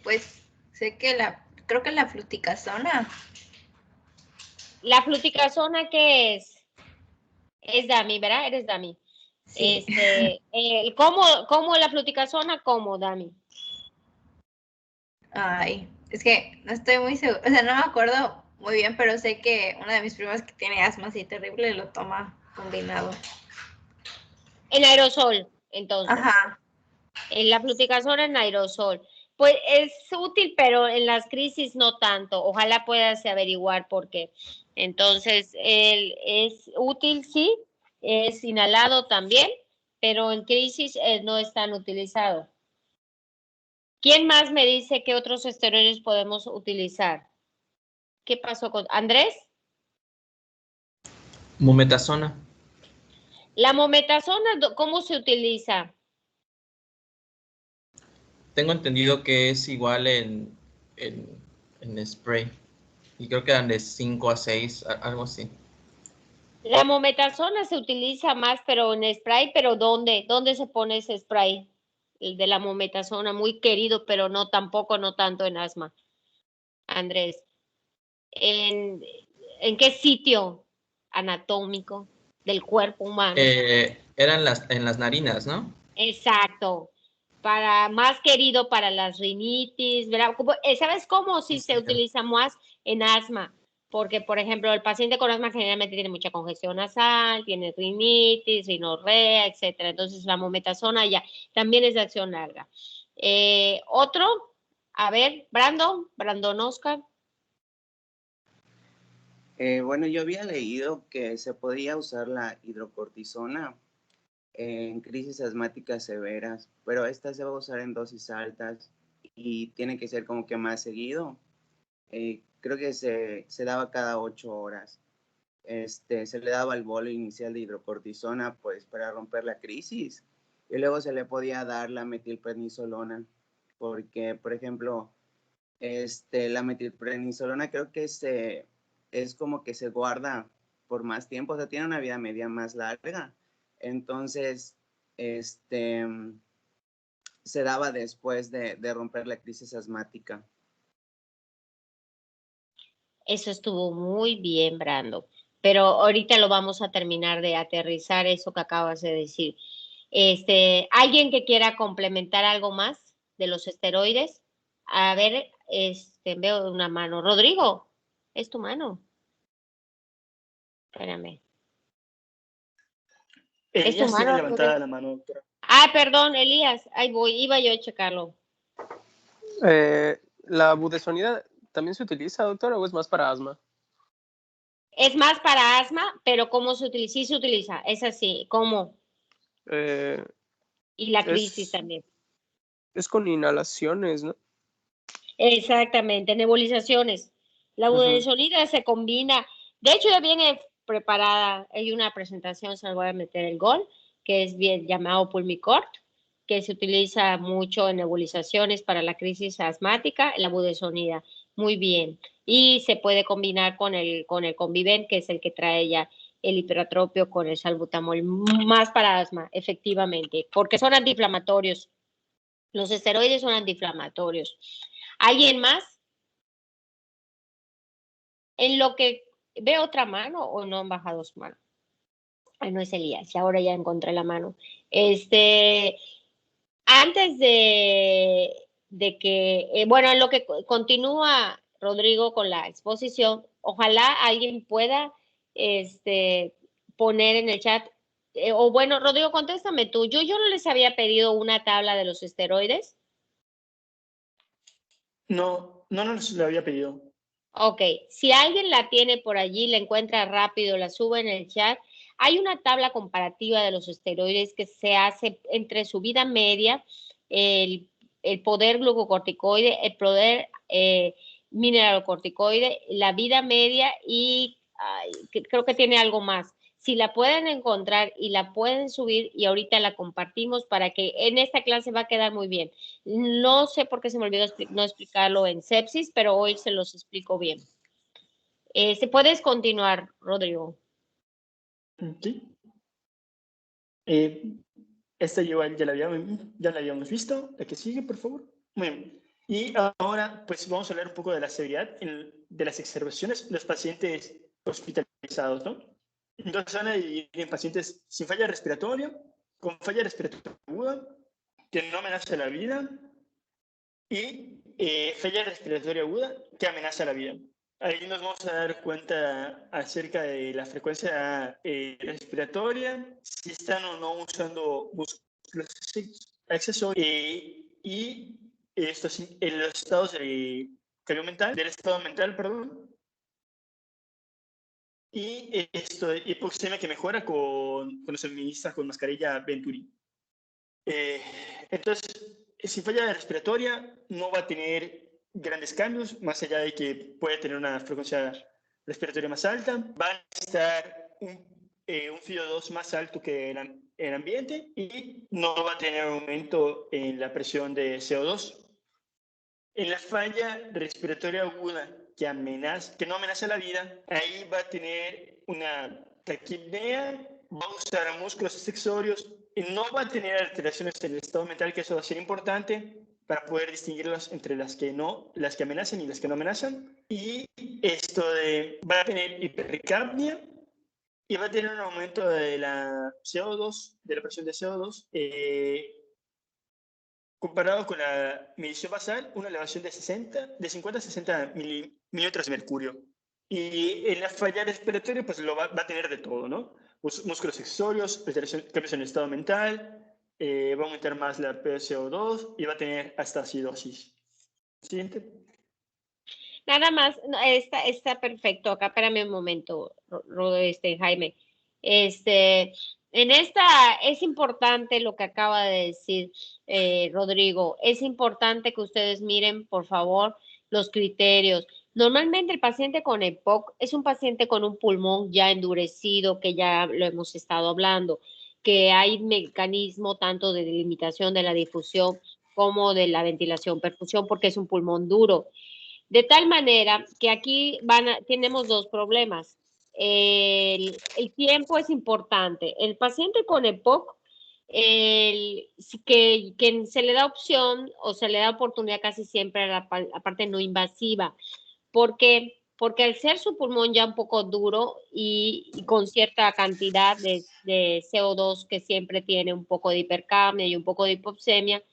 Pues sé que creo que la fluticasona. ¿La fluticasona qué es? Es Dami, ¿verdad? Eres Dami. Sí. ¿Cómo la fluticasona? ¿Cómo, Dami? Ay, es que no estoy muy segura, o sea, no me acuerdo muy bien, pero sé que una de mis primas que tiene asma así terrible lo toma combinado. En aerosol, entonces. Ajá. En la fluticasona en aerosol. Pues es útil, pero en las crisis no tanto. Ojalá puedas averiguar por qué. Entonces, es útil, sí, es inhalado también, pero en crisis no es tan utilizado. ¿Quién más me dice qué otros esteroides podemos utilizar? ¿Qué pasó con Andrés? Mometasona. La mometasona, ¿cómo se utiliza? Tengo entendido que es igual en spray. Y creo que eran de 5 a 6, algo así. La mometasona se utiliza más, pero en spray, pero ¿dónde? ¿Dónde se pone ese spray? El de la mometasona, muy querido, pero no tanto en asma. Andrés, ¿en qué sitio anatómico del cuerpo humano? Eran en las narinas, ¿no? Exacto. Más querido para las rinitis, ¿verdad? ¿Sabes cómo sí se utiliza más en asma? Porque, por ejemplo, el paciente con asma generalmente tiene mucha congestión nasal, tiene rinitis, rinorrea, etcétera. Entonces, la mometasona ya también es de acción larga. Otro, a ver, Brandon Oscar. Bueno, yo había leído que se podía usar la hidrocortisona en crisis asmáticas severas, pero esta se va a usar en dosis altas y tiene que ser como que más seguido. Creo que se daba cada 8 horas. Se le daba el bolo inicial de hidrocortisona pues para romper la crisis y luego se le podía dar la metilprednisolona porque, por ejemplo, la metilprednisolona creo que es como que se guarda por más tiempo, o sea, tiene una vida media más larga. Entonces, se daba después de romper la crisis asmática. Eso estuvo muy bien, Brando. Pero ahorita lo vamos a terminar de aterrizar eso que acabas de decir. ¿Alguien que quiera complementar algo más de los esteroides? A ver, veo una mano. Rodrigo, es tu mano. Espérame. Es tu Elías tiene mano, levantada Rodrigo. la mano, doctora. Ah, perdón, Elías. Ahí voy, iba yo a checarlo. ¿La budesonida también se utiliza, doctora, o es más para asma? Es más para asma, pero ¿cómo se utiliza? Sí se utiliza, es así. ¿Cómo? Eh, Y la crisis es, también. es con inhalaciones, ¿no? Exactamente, nebulizaciones. La budesonida se combina, de hecho ya viene preparada, hay una presentación, se la voy a meter el gol, que es bien llamado Pulmicort, que se utiliza mucho en nebulizaciones para la crisis asmática, la budesonida, muy bien. Y se puede combinar con el Convivent, que es el que trae ya el hipertropio con el salbutamol, más para asma, efectivamente, porque son antiinflamatorios. Los esteroides son antiinflamatorios. ¿Alguien más? En lo que veo otra mano o no han bajado su mano. Ay, no es Elías, y ahora ya encontré la mano. Antes de que, bueno, en lo que continúa Rodrigo con la exposición, ojalá alguien pueda poner en el chat, o bueno, Rodrigo, contéstame tú. Yo no les había pedido una tabla de los esteroides. No se lo había pedido. Ok, si alguien la tiene por allí, la encuentra rápido, la sube en el chat. Hay una tabla comparativa de los esteroides que se hace entre su vida media, el poder glucocorticoide, el poder mineralocorticoide, la vida media y creo que tiene algo más. Si la pueden encontrar y la pueden subir y ahorita la compartimos para que en esta clase va a quedar muy bien. No sé por qué se me olvidó no explicarlo en sepsis, pero hoy se los explico bien. ¿Puedes continuar, Rodrigo? Sí. Esta ya la habíamos visto. La que sigue, por favor. Muy bien. Y ahora, pues vamos a hablar un poco de la severidad de las exacerbaciones de los pacientes hospitalizados, ¿no? Entonces van a dividir en pacientes sin falla respiratoria, con falla respiratoria aguda, que no amenaza la vida, y falla respiratoria aguda que amenaza la vida. Ahí nos vamos a dar cuenta acerca de la frecuencia respiratoria, si están o no usando músculos accesorios y los estados de cambio mental, del estado mental, perdón. Y esto de hipoxemia que mejora cuando se administra con mascarilla Venturi. Entonces, si falla respiratoria, no va a tener grandes cambios, más allá de que puede tener una frecuencia respiratoria más alta. Va a estar un FiO2 más alto que el ambiente y no va a tener aumento en la presión de CO2. En la falla respiratoria aguda que no amenaza la vida, ahí va a tener una taquipnea, va a usar músculos accesorios y no va a tener alteraciones en el estado mental, que eso va a ser importante para poder distinguirlas entre las que amenazan y las que no amenazan. Y va a tener hipercapnia y va a tener un aumento de la CO2, de la presión de CO2, comparado con la medición basal, una elevación de 50 a 60 milímetros de mercurio. Y en la falla respiratoria, pues va a tener de todo, ¿no? Músculos accesorios, cambios en el estado mental, va a aumentar más la PCO2 y va a tener hasta acidosis. Siguiente. Nada más, está perfecto. Acá, espérame un momento, Jaime. En esta es importante lo que acaba de decir Rodrigo. Es importante que ustedes miren, por favor, los criterios. Normalmente el paciente con EPOC es un paciente con un pulmón ya endurecido, que ya lo hemos estado hablando, que hay mecanismo tanto de limitación de la difusión como de la ventilación, perfusión, porque es un pulmón duro. De tal manera que aquí tenemos dos problemas. El tiempo es importante. El paciente con EPOC, que se le da opción o se le da oportunidad casi siempre a la parte no invasiva. ¿Por qué? Porque al ser su pulmón ya un poco duro y con cierta cantidad de CO2 que siempre tiene un poco de hipercapnia y un poco de hipoxemia,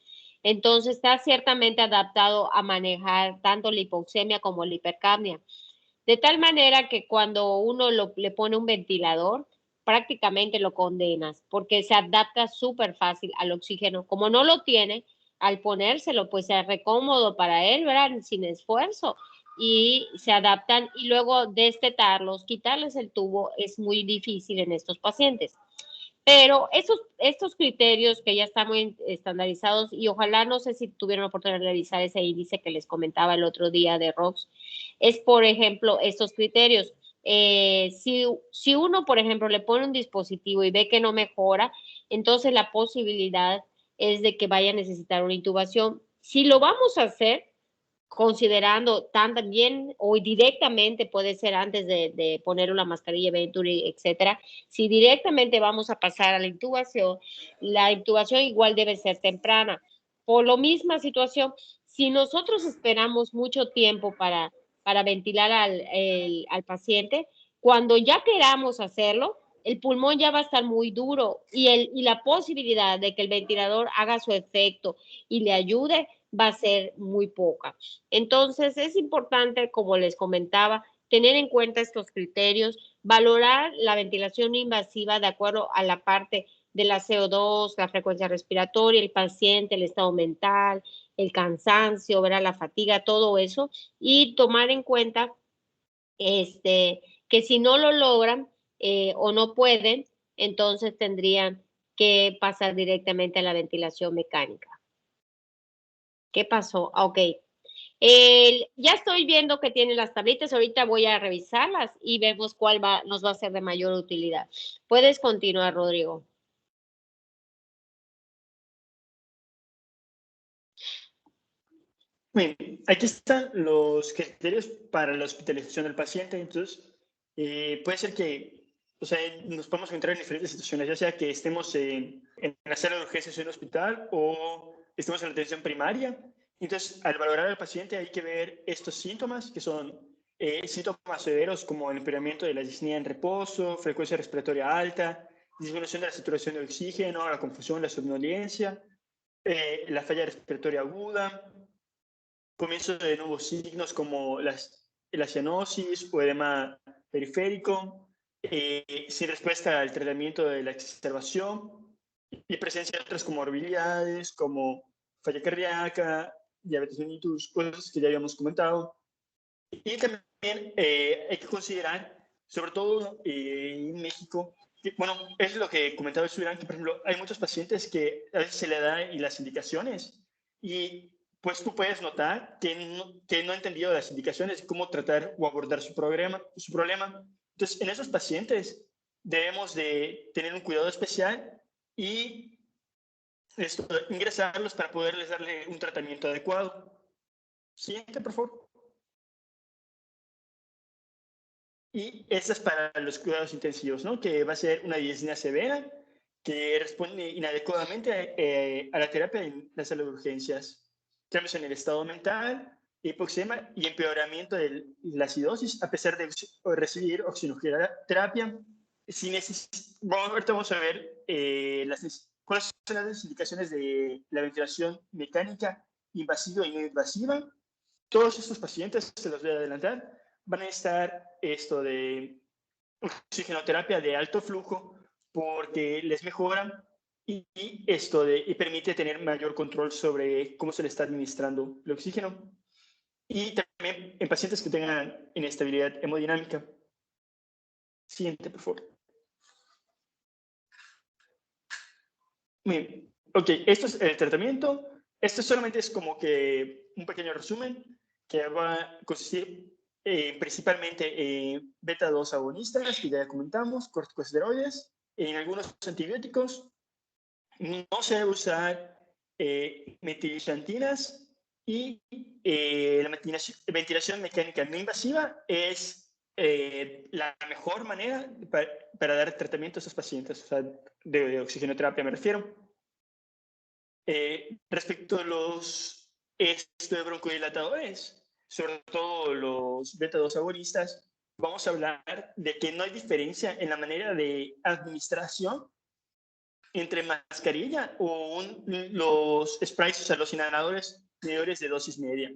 entonces está ciertamente adaptado a manejar tanto la hipoxemia como la hipercapnia. De tal manera que cuando uno le pone un ventilador, prácticamente lo condenas, porque se adapta súper fácil al oxígeno. Como no lo tiene, al ponérselo, pues es recómodo para él, ¿verdad? Sin esfuerzo. Y se adaptan y luego destetarlos, quitarles el tubo es muy difícil en estos pacientes. Pero estos criterios que ya están muy estandarizados y ojalá, no sé si tuvieron la oportunidad de revisar ese índice que les comentaba el otro día de ROX, es por ejemplo estos criterios. Si uno, por ejemplo, le pone un dispositivo y ve que no mejora, entonces la posibilidad es de que vaya a necesitar una intubación. Si lo vamos a hacer, considerando también o directamente puede ser antes de poner una mascarilla Venturi, etcétera. Si directamente vamos a pasar a la intubación igual debe ser temprana. Por la misma situación, si nosotros esperamos mucho tiempo para ventilar al paciente, cuando ya queramos hacerlo, el pulmón ya va a estar muy duro y la posibilidad de que el ventilador haga su efecto y le ayude va a ser muy poca. Entonces, es importante, como les comentaba, tener en cuenta estos criterios, valorar la ventilación invasiva de acuerdo a la parte de la CO2, la frecuencia respiratoria, el paciente, el estado mental, el cansancio, ver la fatiga, todo eso, y tomar en cuenta que si no lo logran o no pueden, entonces tendrían que pasar directamente a la ventilación mecánica. ¿Qué pasó? Ok. Ya estoy viendo que tiene las tablitas, ahorita voy a revisarlas y vemos cuál nos va a ser de mayor utilidad. Puedes continuar, Rodrigo. Bien, aquí están los criterios para la hospitalización del paciente. Entonces, puede ser que, o sea, nos podemos encontrar en diferentes situaciones, ya sea que estemos en la sala de urgencias en un hospital o estemos en la atención primaria. Entonces, al valorar al paciente hay que ver estos síntomas, que son síntomas severos como el empeoramiento de la disnea en reposo, frecuencia respiratoria alta, disminución de la saturación de oxígeno, la confusión, la somnolencia, la falla respiratoria aguda, comienzo de nuevos signos como la cianosis o edema periférico, sin respuesta al tratamiento de la exacerbación y presencia de otras comorbilidades como falla cardíaca, diabetes mellitus, cosas que ya habíamos comentado. Y también hay que considerar, sobre todo en México, que, bueno, es lo que comentaba Surán, que por ejemplo hay muchos pacientes que a veces se le dan las indicaciones y pues tú puedes notar que no ha entendido las indicaciones y cómo tratar o abordar su problema. Entonces, en esos pacientes debemos de tener un cuidado especial y ingresarlos para poderles darle un tratamiento adecuado. Siguiente, por favor. Y esta es para los cuidados intensivos, ¿no? Que va a ser una disnea severa que responde inadecuadamente a la terapia en la sala de urgencias. Cambios en el estado mental, hipoxemia y empeoramiento de la acidosis a pesar de recibir oxigenoterapia. Ahorita vamos a ver cuáles son las indicaciones de la ventilación mecánica invasiva y no invasiva. Todos estos pacientes, se los voy a adelantar, van a estar de oxigenoterapia de alto flujo porque les mejora y permite tener mayor control sobre cómo se le está administrando el oxígeno. Y también en pacientes que tengan inestabilidad hemodinámica. Siguiente, por favor. Bien. Ok, esto es el tratamiento. Esto solamente es como que un pequeño resumen que va a consistir principalmente en beta-2 agonistas, que ya comentamos, corticosteroides, en algunos antibióticos. No se debe usar metilxantinas y la ventilación mecánica no invasiva es la mejor manera para dar tratamiento a estos pacientes, o sea, de oxigenoterapia me refiero. Respecto a los broncodilatadores, sobre todo los beta-2 agonistas, vamos a hablar de que no hay diferencia en la manera de administración entre mascarilla o los sprays, o sea, los inhaladores menores de dosis media.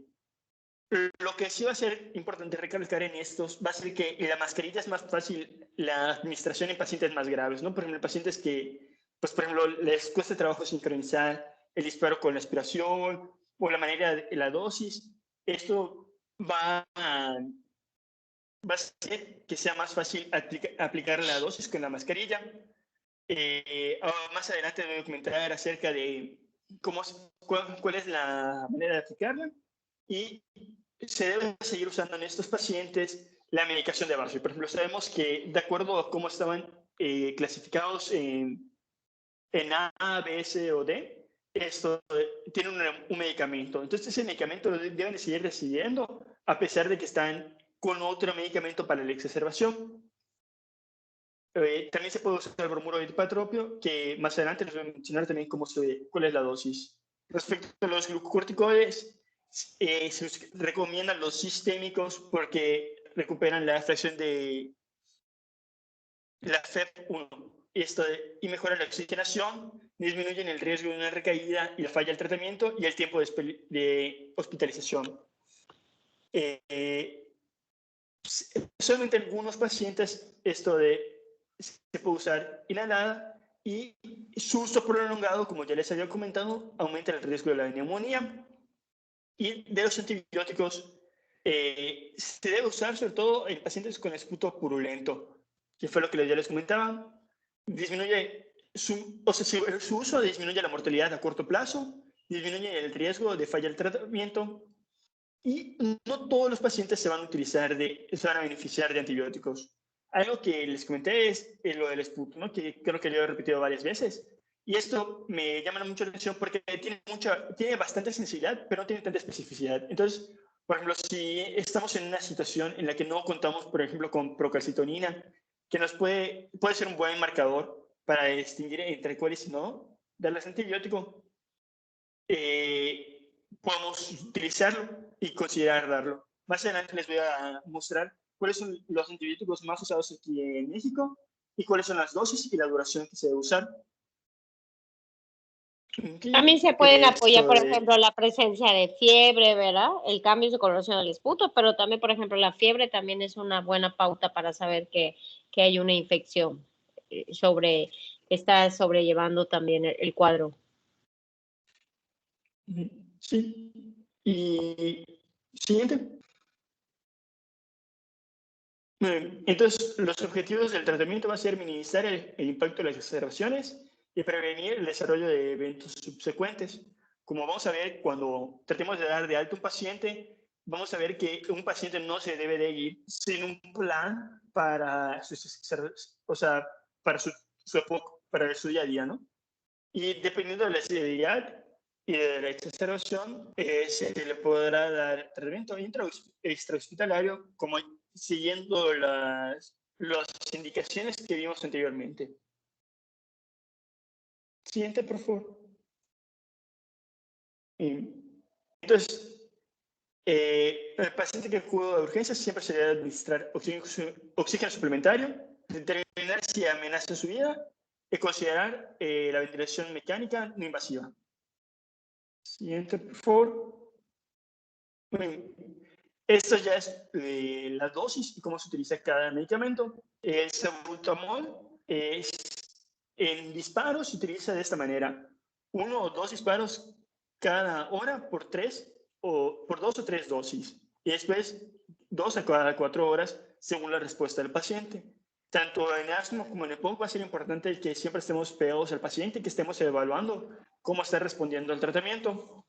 Lo que sí va a ser importante recalcar en estos va a ser que la mascarilla es más fácil la administración en pacientes más graves, ¿no? Por ejemplo, pacientes que, pues, por ejemplo, les cuesta trabajo sincronizar el disparo con la aspiración o la manera de la dosis. Esto va a hacer que sea más fácil aplicar la dosis con la mascarilla. Más adelante voy a comentar acerca de cuál es la manera de aplicarla y se debe seguir usando en estos pacientes la medicación de base. Por ejemplo, sabemos que de acuerdo a cómo estaban clasificados en A, B, C o D, esto tiene un medicamento. Entonces ese medicamento lo deben seguir recibiendo a pesar de que están con otro medicamento para la exacerbación. También se puede usar el bromuro de hipatropio, que más adelante les voy a mencionar también cuál es la dosis. Respecto a los glucocorticoides, se recomiendan los sistémicos porque recuperan la fracción de la FEP1 y mejoran la oxigenación, disminuyen el riesgo de una recaída y la falla del tratamiento y el tiempo de hospitalización. Solamente en algunos pacientes se puede usar inhalada y su uso prolongado, como ya les había comentado, aumenta el riesgo de la neumonía. Y de los antibióticos se debe usar sobre todo en pacientes con esputo purulento, que fue lo que ya les comentaba. Disminuye su uso disminuye la mortalidad a corto plazo, disminuye el riesgo de falla del tratamiento y no todos los pacientes se van a beneficiar de antibióticos. Algo que les comenté es lo del esputo, ¿no? Que creo que yo he repetido varias veces. Y esto me llama mucho la atención porque tiene bastante sensibilidad, pero no tiene tanta especificidad. Entonces, por ejemplo, si estamos en una situación en la que no contamos, por ejemplo, con procalcitonina, que nos puede ser un buen marcador para distinguir entre cuáles y no, darles antibiótico, podemos utilizarlo y considerar darlo. Más adelante les voy a mostrar cuáles son los antibióticos más usados aquí en México y cuáles son las dosis y la duración que se debe usar. También se pueden apoyar, por ejemplo, la presencia de fiebre, ¿verdad? El cambio de coloración del esputo, pero también, por ejemplo, la fiebre también es una buena pauta para saber que hay una infección está sobrellevando también el cuadro. Sí. Y siguiente. Entonces, los objetivos del tratamiento van a ser minimizar el impacto de las exacerbaciones y prevenir el desarrollo de eventos subsecuentes. Como vamos a ver, cuando tratemos de dar de alta un paciente, vamos a ver que un paciente no se debe de ir sin un plan para su día a día, ¿no? Y dependiendo de la severidad y de la exacerbación, se le podrá dar tratamiento extrahospitalario como siguiendo las indicaciones que vimos anteriormente. Siguiente, por favor. Entonces, el paciente que acude a urgencias siempre se debe administrar oxígeno suplementario, determinar si amenaza su vida y considerar la ventilación mecánica no invasiva. Siguiente, por favor. Esto ya es la dosis y cómo se utiliza cada medicamento. El salbutamol en disparos se utiliza de esta manera. 1 o 2 disparos cada hora por 2 o 3 dosis. Y después 2 a cada 4 horas según la respuesta del paciente. tanto en asma como en EPOC va a ser importante que siempre estemos pegados al paciente, que estemos evaluando cómo está respondiendo al tratamiento.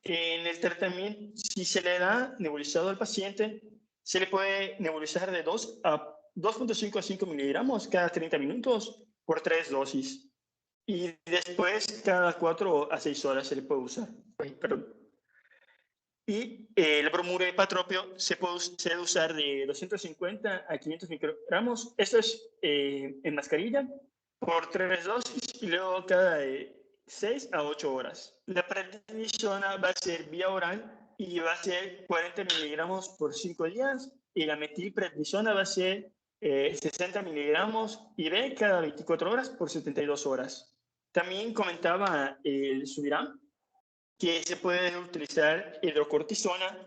En el tratamiento, si se le da nebulizado al paciente, se le puede nebulizar de 2.5 a 5 miligramos cada 30 minutos por 3 dosis. Y después, cada 4 a 6 horas se le puede usar. Perdón. Y el bromuro hepatropio se puede usar de 250 a 500 microgramos. Esto es en mascarilla por 3 dosis y luego cada 6 a 8 horas. La prednisona va a ser vía oral y va a ser 40 miligramos por 5 días. Y la metilprednisona va a ser 60 miligramos IV cada 24 horas por 72 horas. También comentaba el Suviram que se puede utilizar hidrocortisona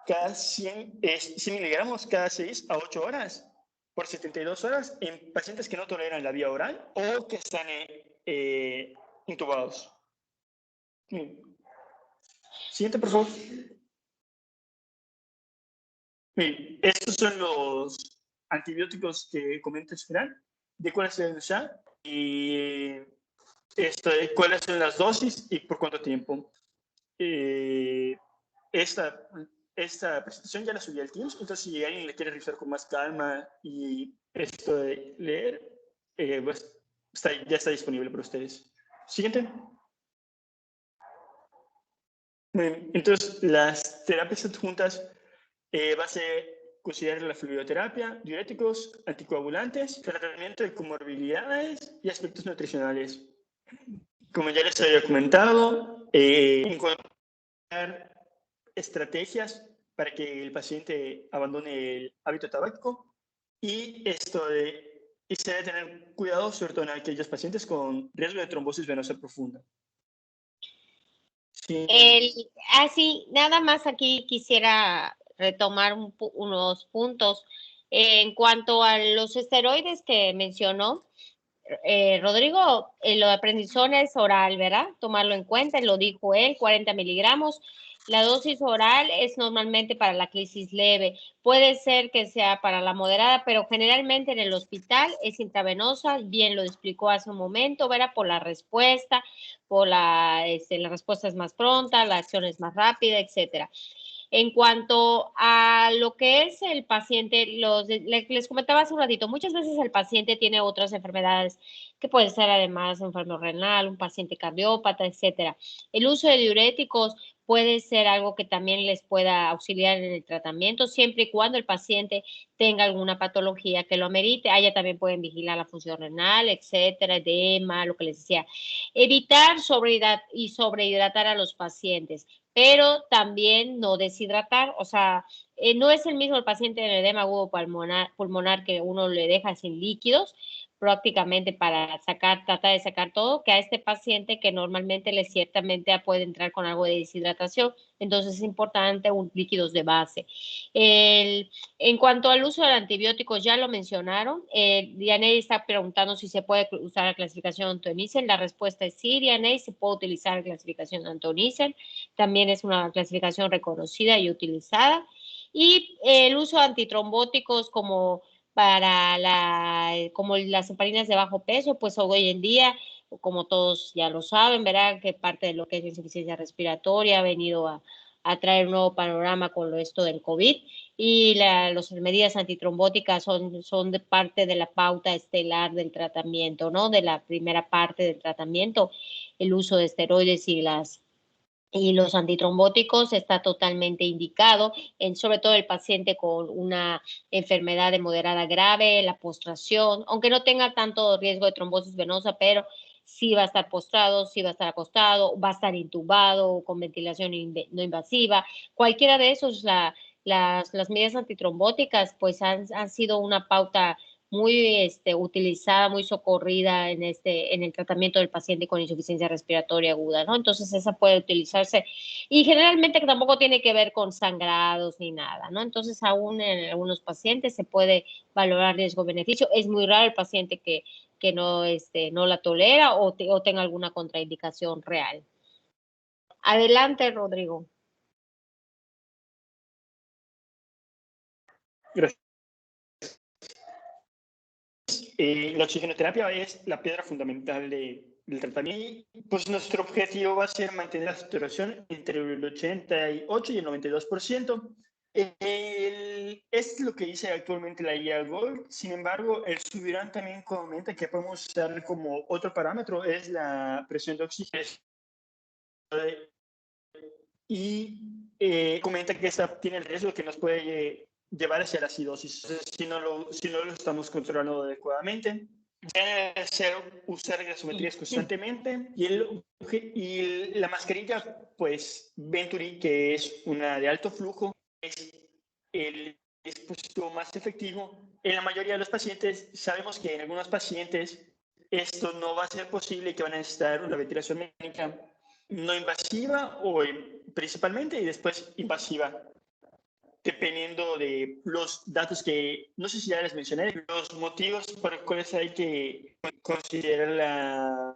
cada 100 miligramos cada 6 a 8 horas por 72 horas en pacientes que no toleran la vía oral o que están intubados. Siguiente, por favor. Bien, estos son los antibióticos que comenta Esperan, de cuáles se deben usar y cuáles son las dosis y por cuánto tiempo. Esta presentación ya la subí al Teams, entonces si alguien le quiere revisar con más calma y esto de leer, pues ya está disponible para ustedes. Siguiente. Bien, entonces, las terapias adjuntas va a ser considerar la fluidoterapia, diuréticos, anticoagulantes, tratamiento de comorbilidades y aspectos nutricionales. Como ya les había comentado, encontrar estrategias para que el paciente abandone el hábito tabáquico y se debe tener cuidado sobre todo en aquellos pacientes con riesgo de trombosis venosa profunda. Sí. Sí, nada más aquí quisiera retomar unos puntos. En cuanto a los esteroides que mencionó Rodrigo, lo de prednisona es oral, ¿verdad? Tomarlo en cuenta, lo dijo él, 40 miligramos. La dosis oral es normalmente para la crisis leve. Puede ser que sea para la moderada, pero generalmente en el hospital es intravenosa. Bien lo explicó hace un momento, ¿verdad? Por la respuesta, la respuesta es más pronta, la acción es más rápida, etcétera. En cuanto a lo que es el paciente, les comentaba hace un ratito, muchas veces el paciente tiene otras enfermedades que puede ser además enfermo renal, un paciente cardiópata, etcétera. El uso de diuréticos puede ser algo que también les pueda auxiliar en el tratamiento, siempre y cuando el paciente tenga alguna patología que lo amerite. Allá también pueden vigilar la función renal, etcétera, edema, lo que les decía. Evitar sobrehidratar a los pacientes, pero también no deshidratar, o sea, no es el mismo el paciente de edema agudo pulmonar que uno le deja sin líquidos, prácticamente para tratar de sacar todo, que a este paciente que normalmente ciertamente puede entrar con algo de deshidratación, entonces es importante líquidos de base. En cuanto al uso de antibióticos, ya lo mencionaron, Dianey está preguntando si se puede usar la clasificación Antonisen, la respuesta es sí, Dianey, se puede utilizar la clasificación Antonisen, también es una clasificación reconocida y utilizada, y el uso de antitrombóticos como las heparinas de bajo peso, pues hoy en día, como todos ya lo saben, ¿verdad? Que parte de lo que es la insuficiencia respiratoria ha venido a traer un nuevo panorama con esto del COVID y las medidas antitrombóticas son de parte de la pauta estelar del tratamiento, ¿no? De la primera parte del tratamiento, el uso de esteroides y los antitrombóticos está totalmente indicado, sobre todo el paciente con una enfermedad de moderada grave, la postración, aunque no tenga tanto riesgo de trombosis venosa, pero sí va a estar postrado, sí va a estar acostado, va a estar intubado con ventilación no invasiva. Cualquiera de esos, las medidas antitrombóticas, pues han sido una pauta muy utilizada, muy socorrida en el tratamiento del paciente con insuficiencia respiratoria aguda, ¿no? Entonces esa puede utilizarse y generalmente tampoco tiene que ver con sangrados ni nada, ¿no? Entonces aún en algunos pacientes se puede valorar riesgo-beneficio. Es muy raro el paciente que no la tolera o tenga alguna contraindicación real. Adelante, Rodrigo. Gracias. la oxigenoterapia es la piedra fundamental del tratamiento. Y pues nuestro objetivo va a ser mantener la saturación entre el 88 y el 92%. Es lo que dice actualmente la guía Gold. Sin embargo, el Subirán también comenta que podemos usar como otro parámetro, es la presión de oxígeno. Y comenta que esta tiene el riesgo que nos puede llevar hacia la acidosis si no lo estamos controlando adecuadamente. Debe ser usar gasometrías constantemente y la mascarilla, pues Venturi, que es una de alto flujo, es el dispositivo más efectivo. En la mayoría de los pacientes, sabemos que en algunos pacientes esto no va a ser posible y que van a necesitar una ventilación mecánica no invasiva o principalmente y después invasiva, dependiendo de los datos que, no sé si ya les mencioné, los motivos por los cuales hay que considerar la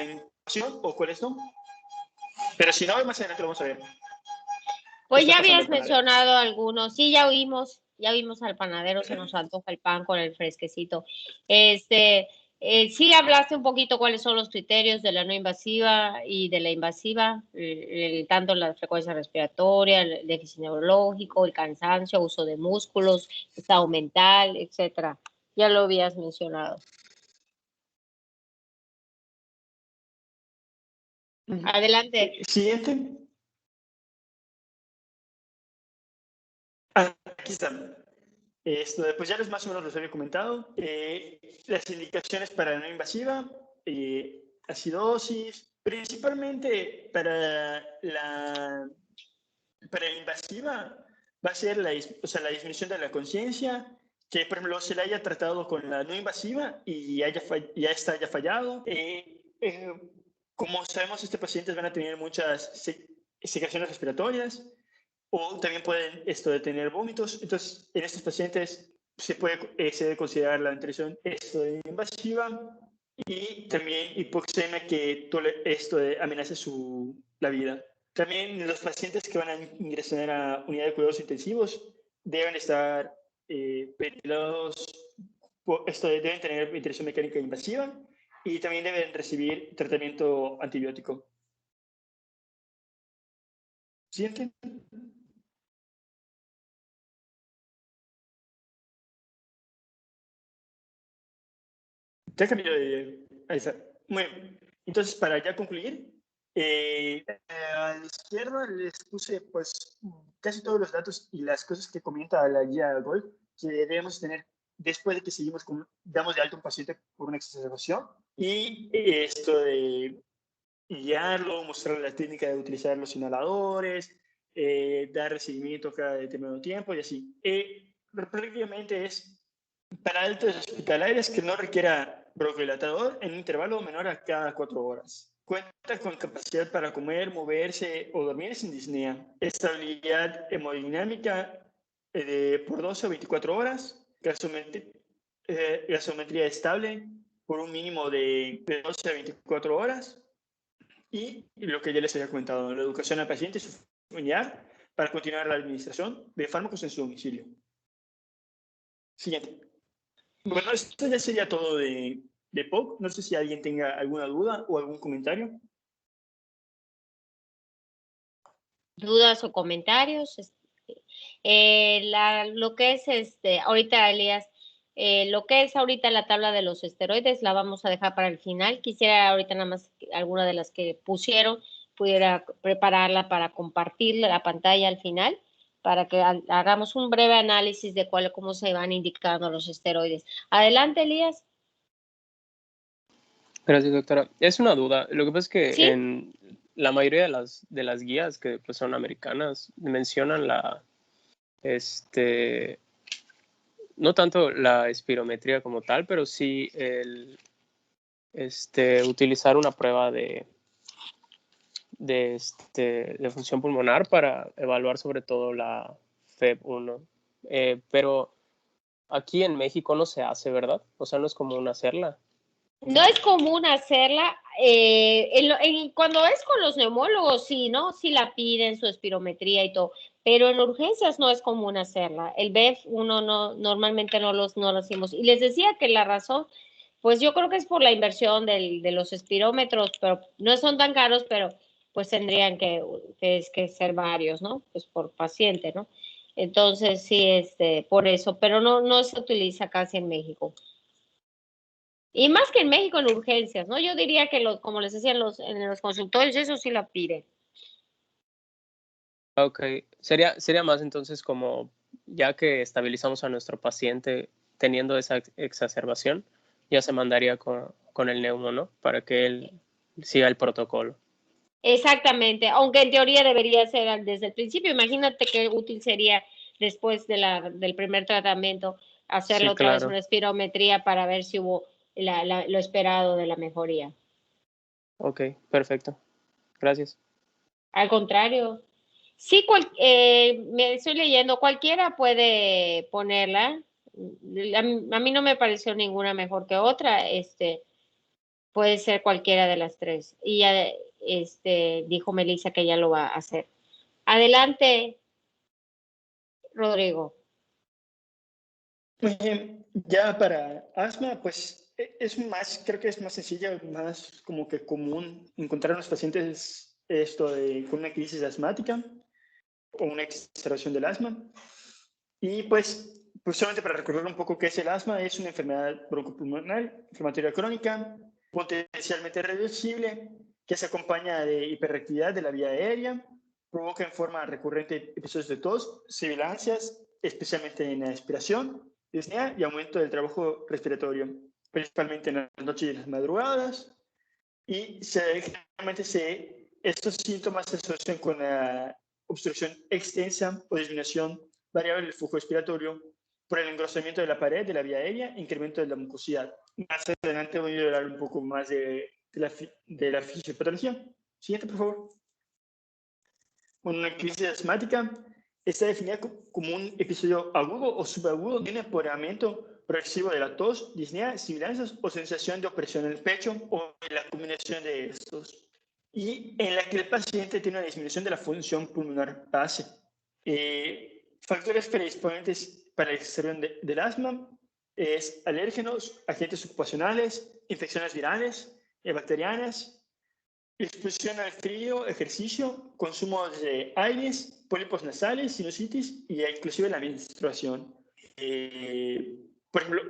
intubación o cuáles no. Pero si no, más adelante lo vamos a ver. Pues ya habías mencionado algunos, sí, ya vimos al panadero, se nos antoja el pan con el fresquecito. Sí hablaste un poquito cuáles son los criterios de la no invasiva y de la invasiva, tanto la frecuencia respiratoria, el déficit neurológico, el cansancio, uso de músculos, estado mental, etcétera. Ya lo habías mencionado. Adelante. Siguiente. Aquí está. Pues ya más o menos les había comentado. Las indicaciones para la no invasiva, acidosis, principalmente para la invasiva va a ser la disminución de la conciencia, que por ejemplo se la haya tratado con la no invasiva y ya haya fallado. Como sabemos, estos pacientes van a tener muchas secreciones respiratorias, o también pueden tener vómitos. Entonces, en estos pacientes se debe considerar la ventilación invasiva y también hipoxemia que amenaza la vida. También los pacientes que van a ingresar a unidad de cuidados intensivos deben estar ventilados, deben tener ventilación mecánica invasiva y también deben recibir tratamiento antibiótico. Siguiente. Ya cambió de... Ahí está. Bueno, entonces para ya concluir, a la izquierda les puse pues casi todos los datos y las cosas que comenta la guía Gold que debemos tener después de que damos de alta a un paciente por una exacerbación, y esto de guiarlo, mostrarle la técnica de utilizar los inhaladores, dar seguimiento cada determinado tiempo y así. Prácticamente es para altos hospitalarios que no requiera broncodilatador en un intervalo menor a cada 4 horas. Cuenta con capacidad para comer, moverse o dormir sin disnea. Estabilidad hemodinámica por 12 o 24 horas. Gasometría estable por un mínimo de 12 a 24 horas. Y lo que ya les había comentado, la educación al paciente y su familiar para continuar la administración de fármacos en su domicilio. Siguiente. Bueno, esto ya sería todo de POC. No sé si alguien tenga alguna duda o algún comentario. ¿Dudas o comentarios? Lo que es ahorita, Elías, lo que es ahorita la tabla de los esteroides la vamos a dejar para el final. Quisiera ahorita nada más alguna de las que pusieron, pudiera prepararla para compartir la pantalla al final, para que hagamos un breve análisis de cómo se van indicando los esteroides. Adelante, Elías. Gracias, doctora. Es una duda. Lo que pasa es que ¿Sí? en la mayoría de las guías que pues, son americanas mencionan no tanto la espirometría como tal, pero sí utilizar una prueba de función pulmonar para evaluar sobre todo la FEV1. Pero aquí en México no se hace, ¿verdad? O sea, no es común hacerla. No es común hacerla. Cuando es con los neumólogos, sí, ¿no? Sí la piden, su espirometría y todo. Pero en urgencias no es común hacerla. El BEF normalmente no lo hacemos. Y les decía que la razón, pues yo creo que es por la inversión de los espirómetros, pero no son tan caros, pero pues tendrían que ser varios, ¿no? Pues por paciente, ¿no? Entonces sí, por eso, pero no se utiliza casi en México. Y más que en México en urgencias, ¿no? Yo diría que como les decía en los consultorios, eso sí la piden. Ok, sería más entonces como ya que estabilizamos a nuestro paciente teniendo esa exacerbación, ya se mandaría con el neumo, ¿no? Para que él siga el protocolo. Exactamente, aunque en teoría debería ser desde el principio. Imagínate qué útil sería después del primer tratamiento hacerle Sí, otra vez claro. una espirometría para ver si hubo lo esperado de la mejoría. Ok, perfecto. Gracias. Al contrario, sí, me estoy leyendo, cualquiera puede ponerla. A mí no me pareció ninguna mejor que otra. Puede ser cualquiera de las tres. Y ya, dijo Melissa que ya lo va a hacer. Adelante, Rodrigo. Muy bien, ya para asma, pues creo que es más sencilla, más como que común encontrar a los pacientes con una crisis asmática o una exacerbación del asma. Y pues solamente para recordar un poco qué es el asma, es una enfermedad broncopulmonar, inflamatoria crónica, potencialmente reversible, que se acompaña de hiperactividad de la vía aérea, provoca en forma recurrente episodios de tos, sibilancias, especialmente en la expiración, disnea y aumento del trabajo respiratorio, principalmente en las noches y las madrugadas. Y generalmente estos síntomas se asocian con la obstrucción extensa o disminución variable del flujo respiratorio por el engrosamiento de la pared de la vía aérea e incremento de la mucosidad. Más adelante voy a hablar un poco más de la fisiopatología. Siguiente, por favor. Una crisis asmática está definida como un episodio agudo o subagudo de un empeoramiento progresivo de la tos, disnea, sibilancias o sensación de opresión en el pecho o de la combinación de estos, y en la que el paciente tiene una disminución de la función pulmonar base. Factores predisponentes para la exacerbación del asma es alérgenos, agentes ocupacionales, infecciones virales, bacterianas, exposición al frío, ejercicio, consumo de aires, pólipos nasales, sinusitis y inclusive la menstruación. Por ejemplo,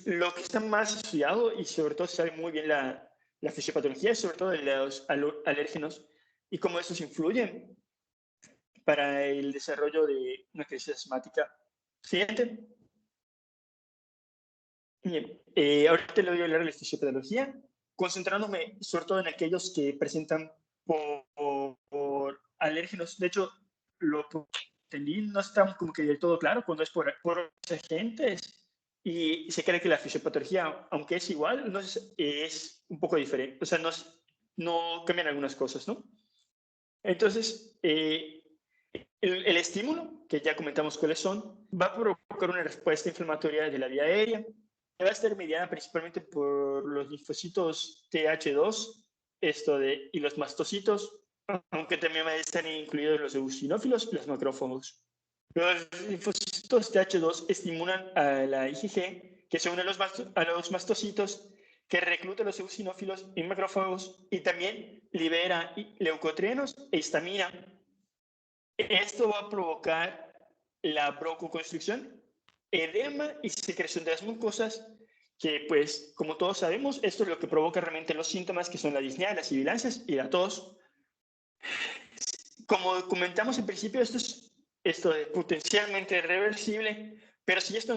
lo que está más estudiado y sobre todo se sabe muy bien la fisiopatología es sobre todo de los alérgenos y cómo estos influyen para el desarrollo de una crisis asmática. Siguiente. Bien, ahorita le voy a hablar de la fisiopatología, concentrándome sobre todo en aquellos que presentan por alérgenos. De hecho, lo que entendí no está como que del todo claro cuando es por agentes y se cree que la fisiopatología, aunque es igual, no es un poco diferente. O sea, no cambian algunas cosas, ¿no? Entonces, el estímulo, que ya comentamos cuáles son, va a provocar una respuesta inflamatoria de la vía aérea, que va a estar mediada principalmente por los linfocitos TH2 y los mastocitos, aunque también van a estar incluidos los eosinófilos y los macrófagos. Los linfocitos TH2 estimulan a la IgG, que se une a los mastocitos, que recluta a los eosinófilos y macrófagos y también libera leucotrienos e histamina. Esto va a provocar la broncoconstricción, edema y secreción de las mucosas, que pues, como todos sabemos, esto es lo que provoca realmente los síntomas que son la disnea, las sibilancias y la tos. Como comentamos en principio, esto es potencialmente reversible, pero si esto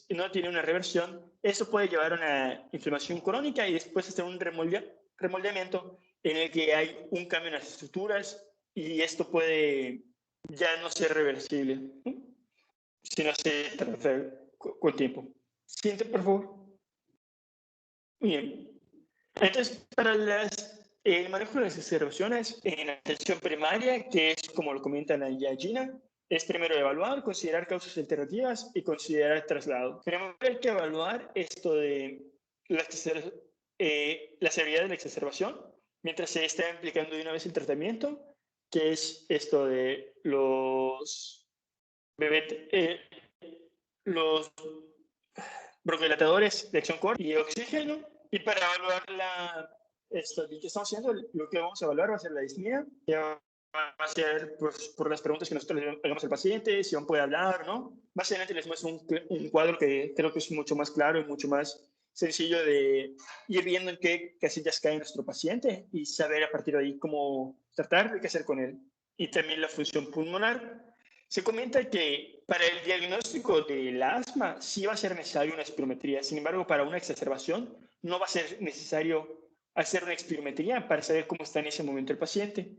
no tiene una reversión, eso puede llevar a una inflamación crónica y después hasta un remoldeamiento en el que hay un cambio en las estructuras y esto puede ya no ser reversible, si no se trata con tiempo. Siguiente, por favor. Bien. Entonces, para el manejo de las exacerbaciones en atención primaria, que es como lo comentan allá Gina, es primero evaluar, considerar causas alternativas y considerar traslado. Primero hay que evaluar esto de las la severidad de la exacerbación, mientras se está aplicando de una vez el tratamiento, que es esto de los broncodilatadores de acción corta y oxígeno. Y para evaluar esto que estamos haciendo, lo que vamos a evaluar va a ser la disnea, que va a ser pues, por las preguntas que nosotros le hagamos al paciente, si aún puede hablar o no. Básicamente les muestro un cuadro que creo que es mucho más claro y mucho más sencillo de ir viendo en qué casillas cae nuestro paciente y saber a partir de ahí cómo tratar, qué hacer con él. Y también la función pulmonar. Se comenta que para el diagnóstico del asma sí va a ser necesario una espirometría. Sin embargo, para una exacerbación no va a ser necesario hacer una espirometría para saber cómo está en ese momento el paciente.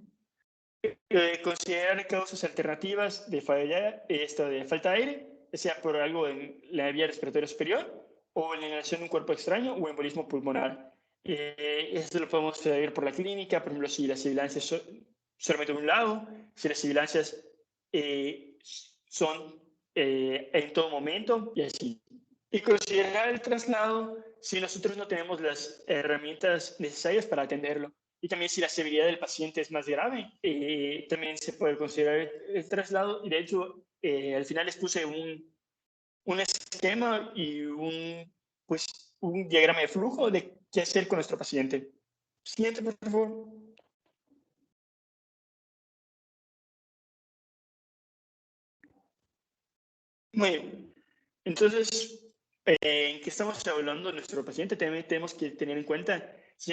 Considerar causas alternativas de falta de aire, sea por algo en la vía respiratoria superior o la inhalación de un cuerpo extraño o embolismo pulmonar. Esto lo podemos ver por la clínica, por ejemplo, si las sibilancias solamente de un lado, si las sibilancias son en todo momento y así. Y considerar el traslado si nosotros no tenemos las herramientas necesarias para atenderlo. Y también si la severidad del paciente es más grave, también se puede considerar el traslado. Y de hecho, al final les puse un esquema y un diagrama de flujo de qué hacer con nuestro paciente. Siguiente, por favor. Muy bien. Entonces, ¿en qué estamos hablando de nuestro paciente? También tenemos que tener en cuenta si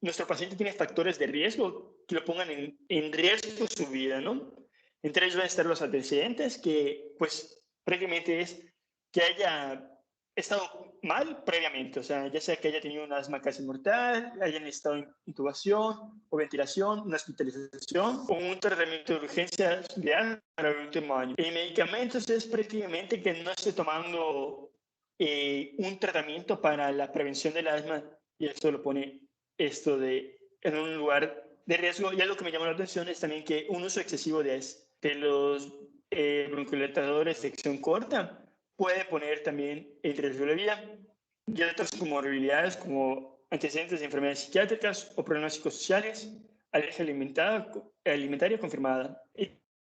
nuestro paciente tiene factores de riesgo que lo pongan en riesgo su vida, ¿no? Entre ellos van a estar los antecedentes, que pues prácticamente es que haya estado mal previamente, o sea, ya sea que haya tenido un asma casi mortal, haya necesitado intubación o ventilación, una hospitalización o un tratamiento de urgencia para el último año. En medicamentos es prácticamente que no esté tomando un tratamiento para la prevención del asma y esto lo pone en un lugar de riesgo. Y algo que me llamó la atención es también que un uso excesivo de los broncodilatadores de acción corta puede poner también en riesgo la vida. Y otras comorbilidades como antecedentes de enfermedades psiquiátricas o problemas psicosociales, alergia alimentaria confirmada. Y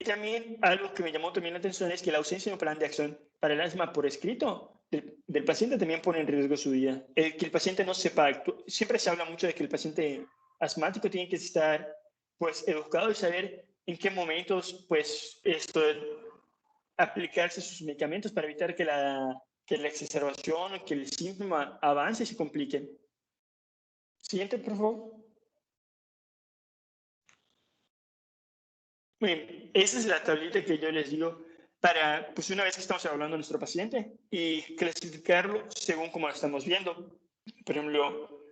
también algo que me llamó también la atención es que la ausencia de un plan de acción para el asma por escrito del paciente también pone en riesgo su vida. Que el paciente no sepa, siempre se habla mucho de que el paciente asmático tiene que estar pues educado y saber en qué momentos pues aplicarse sus medicamentos para evitar que la exacerbación o que el síntoma avance y se complique. Siguiente, por favor. Bien, esa es la tablita que yo les digo para, pues una vez que estamos hablando de nuestro paciente y clasificarlo según como lo estamos viendo. Por ejemplo,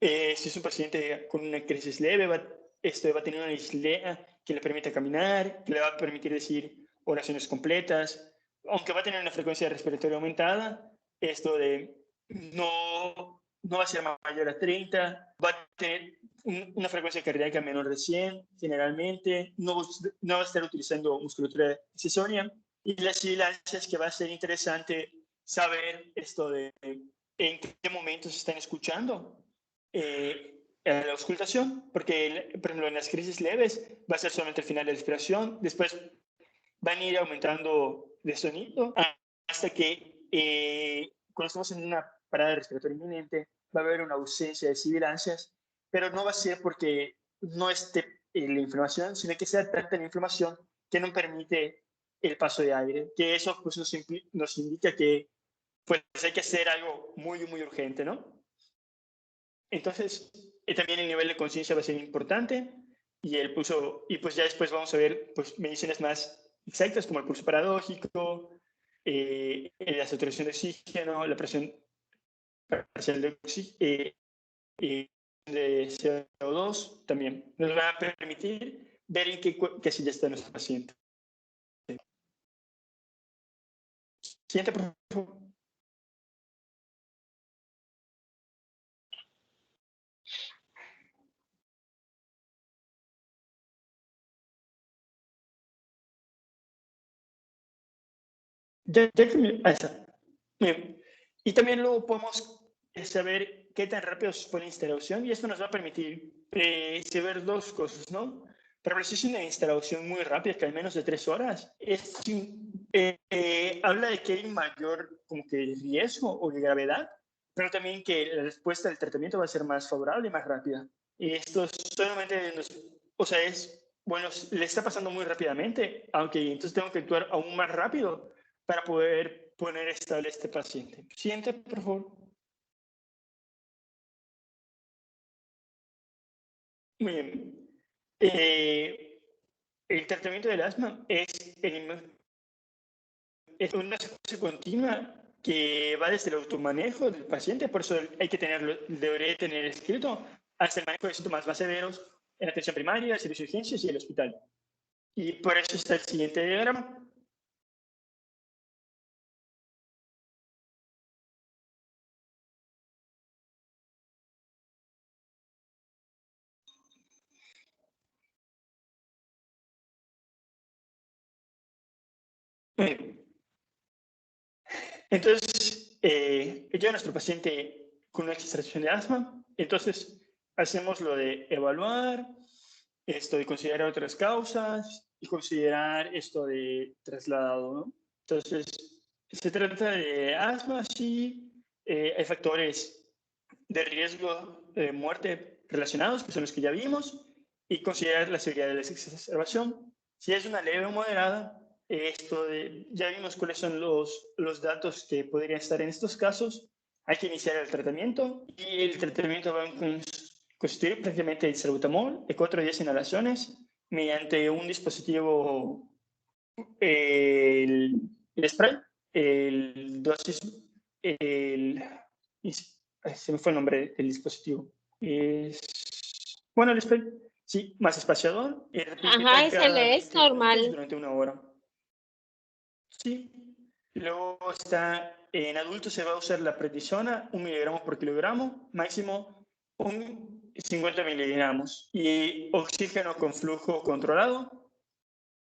si es un paciente con una crisis leve, va a tener una dislea que le permita caminar, que le va a permitir decir oraciones completas, aunque va a tener una frecuencia respiratoria aumentada, esto de no va a ser mayor a 30, va a tener una frecuencia cardíaca menor de 100, generalmente, no va a estar utilizando musculatura accesoria, y las sibilancias que va a ser interesante saber esto de en qué momentos se están escuchando la auscultación, porque, por ejemplo, en las crisis leves va a ser solamente el final de la respiración, después van a ir aumentando de sonido hasta que cuando estamos en una parada respiratoria inminente va a haber una ausencia de sibilancias, pero no va a ser porque no esté la inflamación, sino que sea tanta la inflamación que no permite el paso de aire, que eso pues, nos indica que pues hay que hacer algo muy, muy urgente, ¿no? Entonces, también el nivel de conciencia va a ser importante y el pulso, y pues ya después vamos a ver pues, mediciones más exactas como el pulso paradójico, la saturación de oxígeno, la presión parcial de CO2 también. Nos va a permitir ver en qué casilla está nuestro paciente. Siguiente, por favor. Ahí está. Bien. Y también luego podemos saber qué tan rápido fue la instalación y esto nos va a permitir saber dos cosas, ¿no? Pero si es una instalación muy rápida, que al menos de 3 horas, habla de que hay mayor como que riesgo o de gravedad, pero también que la respuesta del tratamiento va a ser más favorable y más rápida. Y esto solamente, o sea, bueno, le está pasando muy rápidamente, aunque entonces tengo que actuar aún más rápido para poder poner estable a este paciente. Siguiente, por favor. Muy bien. El tratamiento del asma es una secuencia continua que va desde el automanejo del paciente, por eso hay que debería tener escrito hasta el manejo de síntomas más severos en atención primaria, el servicio de urgencias y el hospital. Y por eso está el siguiente diagrama. Entonces, llega nuestro paciente con una extracción de asma, entonces hacemos lo de evaluar, esto de considerar otras causas y considerar esto de trasladado, ¿no? Entonces, se trata de asma, sí, hay factores de riesgo de muerte relacionados, que son los que ya vimos, y considerar la severidad de la exacerbación. Si es una leve o moderada, ya vimos cuáles son los datos que podrían estar en estos casos. Hay que iniciar el tratamiento y el tratamiento va a constituir prácticamente el salbutamol de 4 a 10 inhalaciones mediante un dispositivo, el spray, el dosis, se me fue el nombre del dispositivo. Bueno, el spray, sí, más espaciador. Y Ajá, ese es normal. Durante 1 hora. Sí. Luego está, en adultos se va a usar la prednisona, 1 miligramo por kilogramo, máximo 50 miligramos. Y oxígeno con flujo controlado,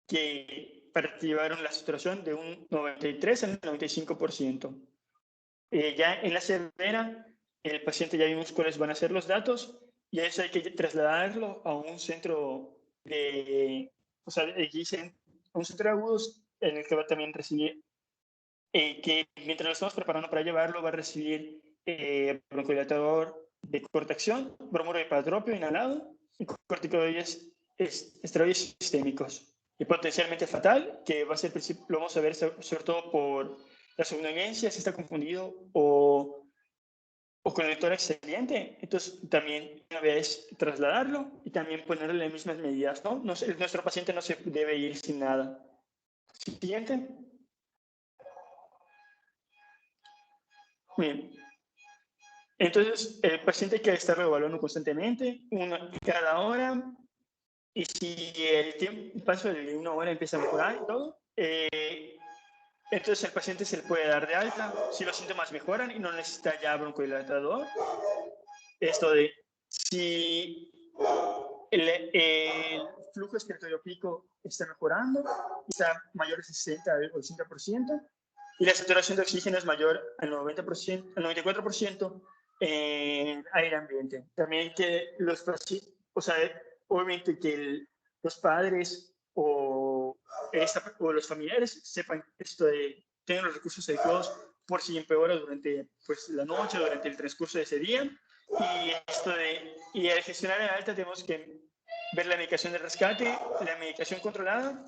que para activar la saturación de un 93 al 95%. Ya en la severa, el paciente ya vimos cuáles van a ser los datos y a eso hay que trasladarlo a un centro de, o sea, a un centro de agudos en el que va a también recibir, que mientras lo estamos preparando para llevarlo, va a recibir broncodilatador de corta acción, bromuro de ipagropio inhalado y corticoides esteroides sistémicos. Y potencialmente fatal, que va a ser, lo vamos a ver sobre todo por la somnolencia, si está confundido o con el tórax saliente. Entonces, también una vez trasladarlo y también ponerle las mismas medidas, ¿no? Nuestro paciente no se debe ir sin nada. Siguiente. Bien. Entonces, el paciente hay que estarlo evaluando constantemente, cada hora, y si el paso de 1 hora empieza a mejorar y todo, entonces el paciente se le puede dar de alta si los síntomas mejoran y no necesita ya broncodilatador. Esto de si el flujo expiratorio pico está mejorando, está mayor al 60 o 80%, y la saturación de oxígeno es mayor al 90%, al 94% en aire ambiente. También que los pacientes, o sea, obviamente que los padres o los familiares sepan esto de tengan los recursos adecuados por si empeora durante pues, la noche, durante el transcurso de ese día. Y al gestionar en alta tenemos que ver la medicación de rescate, la medicación controlada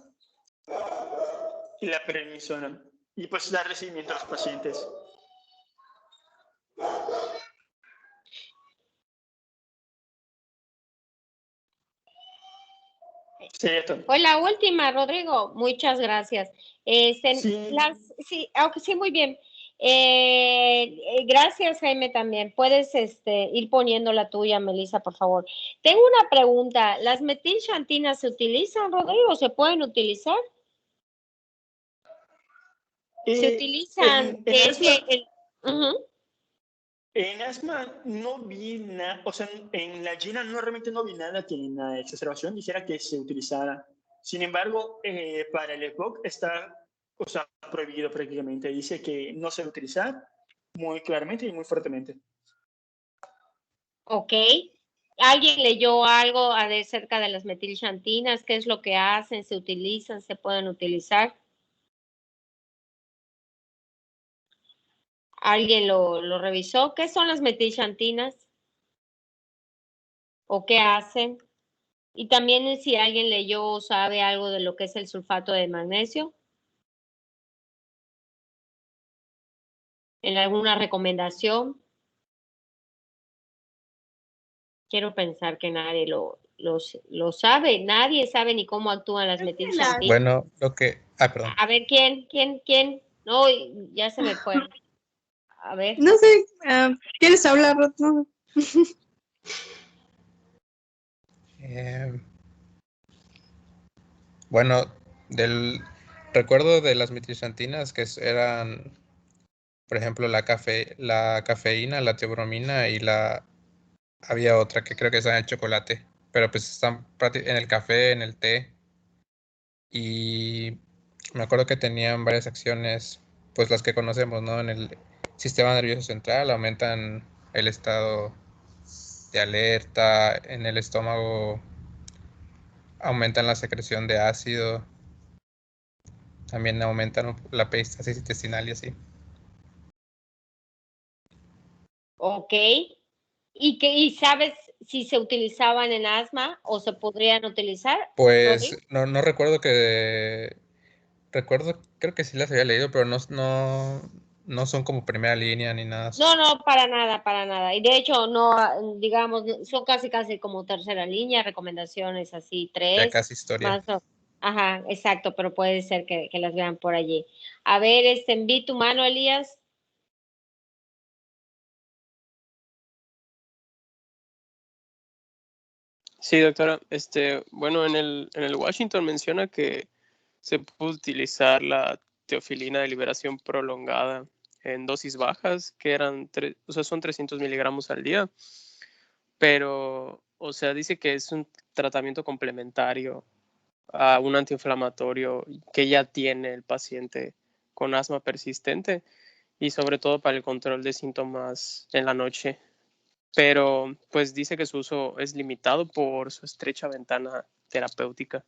y la prednisona. Y pues dar seguimiento a los pacientes. Pues la última, Rodrigo, muchas gracias. Sí, muy bien. Gracias, Jaime, también. Puedes ir poniendo la tuya, Melissa, por favor. Tengo una pregunta. ¿Las metilxantinas se utilizan, Rodrigo? ¿Se pueden utilizar? Se utilizan. En asma no vi nada, o sea, en la GINA realmente no vi nada que en la exacerbación dijera que se utilizara. Sin embargo, para el EPOC está, o sea, prohibido prácticamente. Dice que no se debe utilizar muy claramente y muy fuertemente. Ok. ¿Alguien leyó algo acerca de las metilxantinas? ¿Qué es lo que hacen? ¿Se utilizan? ¿Se pueden utilizar? ¿Alguien lo revisó? ¿Qué son las metilxantinas? ¿O qué hacen? Y también si alguien leyó o sabe algo de lo que es el sulfato de magnesio. ¿En alguna recomendación? Quiero pensar que nadie lo sabe. Nadie sabe ni cómo actúan las metilxantinas. Bueno, perdón. A ver, ¿quién? No, ya se me fue. A ver. No sé, ¿quieres hablar, Rod? Bueno, del recuerdo de las metilxantinas que eran, por ejemplo, la cafeína, la teobromina y había otra que creo que está en el chocolate, pero pues están en el café, en el té, y me acuerdo que tenían varias acciones, pues las que conocemos, ¿no? En el sistema nervioso central, aumentan el estado de alerta, en el estómago aumentan la secreción de ácido, también aumentan la peristalsis intestinal y así. Ok. ¿Y sabes si se utilizaban en asma o se podrían utilizar? Pues no recuerdo creo que sí las había leído, pero no son como primera línea ni nada. No, para nada. Y de hecho, no, digamos, son casi como tercera línea, recomendaciones así, 3. Ya casi historia. Ajá, exacto, pero puede ser que las vean por allí. A ver, enví tu mano, Elías. Sí, doctora. Bueno, en el Washington menciona que se puede utilizar la teofilina de liberación prolongada en dosis bajas, que son 300 miligramos al día, pero, o sea, dice que es un tratamiento complementario a un antiinflamatorio que ya tiene el paciente con asma persistente y sobre todo para el control de síntomas en la noche. Pero pues dice que su uso es limitado por su estrecha ventana terapéutica.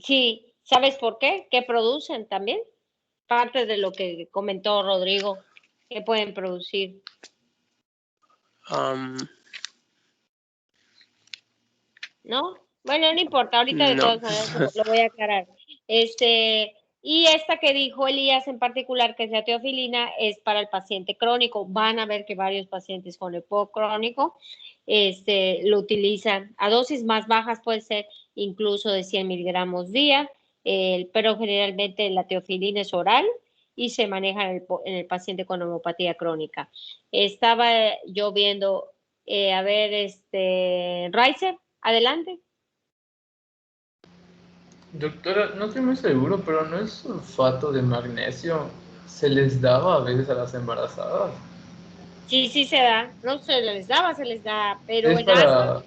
Sí, ¿sabes por qué? ¿Qué producen también? Parte de lo que comentó Rodrigo, ¿qué pueden producir? ¿No? Bueno, no importa, ahorita de todas maneras lo voy a aclarar. Y esta que dijo Elías en particular, que es la teofilina, es para el paciente crónico. Van a ver que varios pacientes con EPOC crónico lo utilizan a dosis más bajas, puede ser incluso de 100 miligramos día, pero generalmente la teofilina es oral y se maneja en el paciente con neumopatía crónica. Estaba yo viendo, a ver, Reiser, adelante. Doctora, no estoy muy seguro, pero ¿no es sulfato de magnesio? ¿Se les daba a veces a las embarazadas? Sí, se da. No se les daba, se les da, pero Es en para...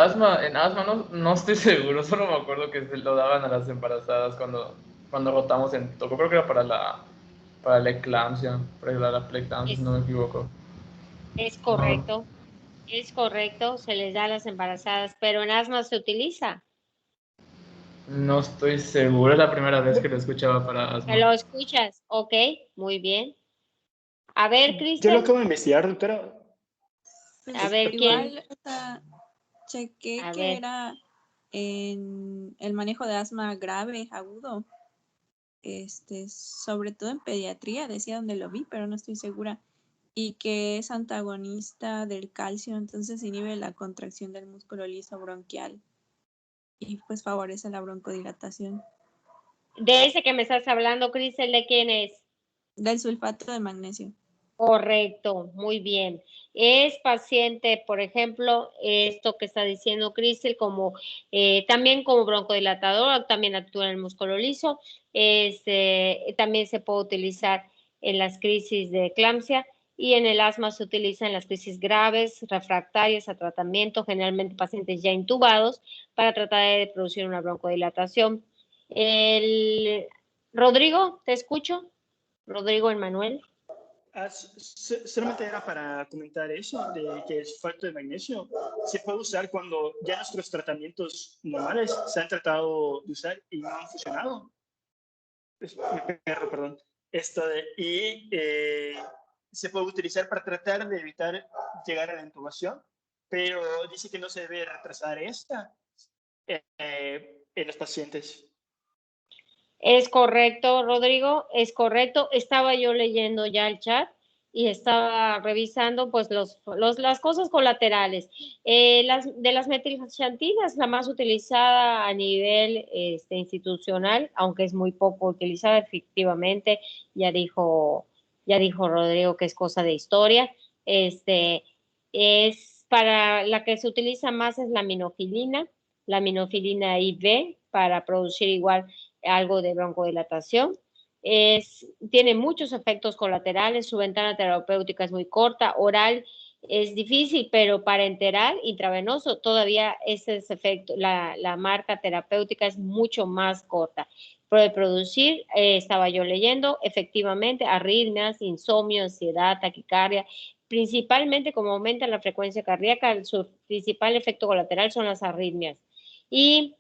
asma. En asma no estoy seguro, solo me acuerdo que se lo daban a las embarazadas cuando rotamos en toco. Creo que era para la eclampsia, para la preeclampsia, si no me equivoco. Es correcto, se les da a las embarazadas, pero en asma se utiliza. No estoy seguro, es la primera vez que lo escuchaba para asma. ¿Me lo escuchas? Ok, muy bien. A ver, Cristian. Yo lo acabo de investigar, doctora. A ver, ¿quién? Igual, chequé que era en el manejo de asma grave, agudo. Sobre todo en pediatría, decía donde lo vi, pero no estoy segura. Y que es antagonista del calcio, entonces inhibe la contracción del músculo liso bronquial y pues favorece la broncodilatación. De ese que me estás hablando, Cristel, ¿de quién es? Del sulfato de magnesio. Correcto, muy bien. Es paciente, por ejemplo, esto que está diciendo Cristel, como también como broncodilatador, también actúa en el músculo liso, también se puede utilizar en las crisis de eclampsia y en el asma se utiliza en las crisis graves, refractarias a tratamiento, generalmente pacientes ya intubados, para tratar de producir una broncodilatación. Rodrigo, ¿te escucho? Rodrigo Emanuel. Solamente era para comentar eso, de que el sulfato de magnesio se puede usar cuando ya nuestros tratamientos normales se han tratado de usar y no han funcionado. Mi perro, perdón. Se puede utilizar para tratar de evitar llegar a la intubación, pero dice que no se debe retrasar esta en los pacientes. Es correcto, Rodrigo, es correcto. Estaba yo leyendo ya el chat y estaba revisando pues las cosas colaterales. De las metilxantinas, la más utilizada a nivel institucional, aunque es muy poco utilizada efectivamente, ya dijo Rodrigo que es cosa de historia. Es para la que se utiliza más es la minofilina IV para producir igual algo de broncodilatación. Tiene muchos efectos colaterales, su ventana terapéutica es muy corta, oral es difícil, pero parenteral, intravenoso, todavía ese es efecto, la marca terapéutica es mucho más corta. Puede producir, estaba yo leyendo, efectivamente, arritmias, insomnio, ansiedad, taquicardia, principalmente como aumenta la frecuencia cardíaca, su principal efecto colateral son las arritmias. Y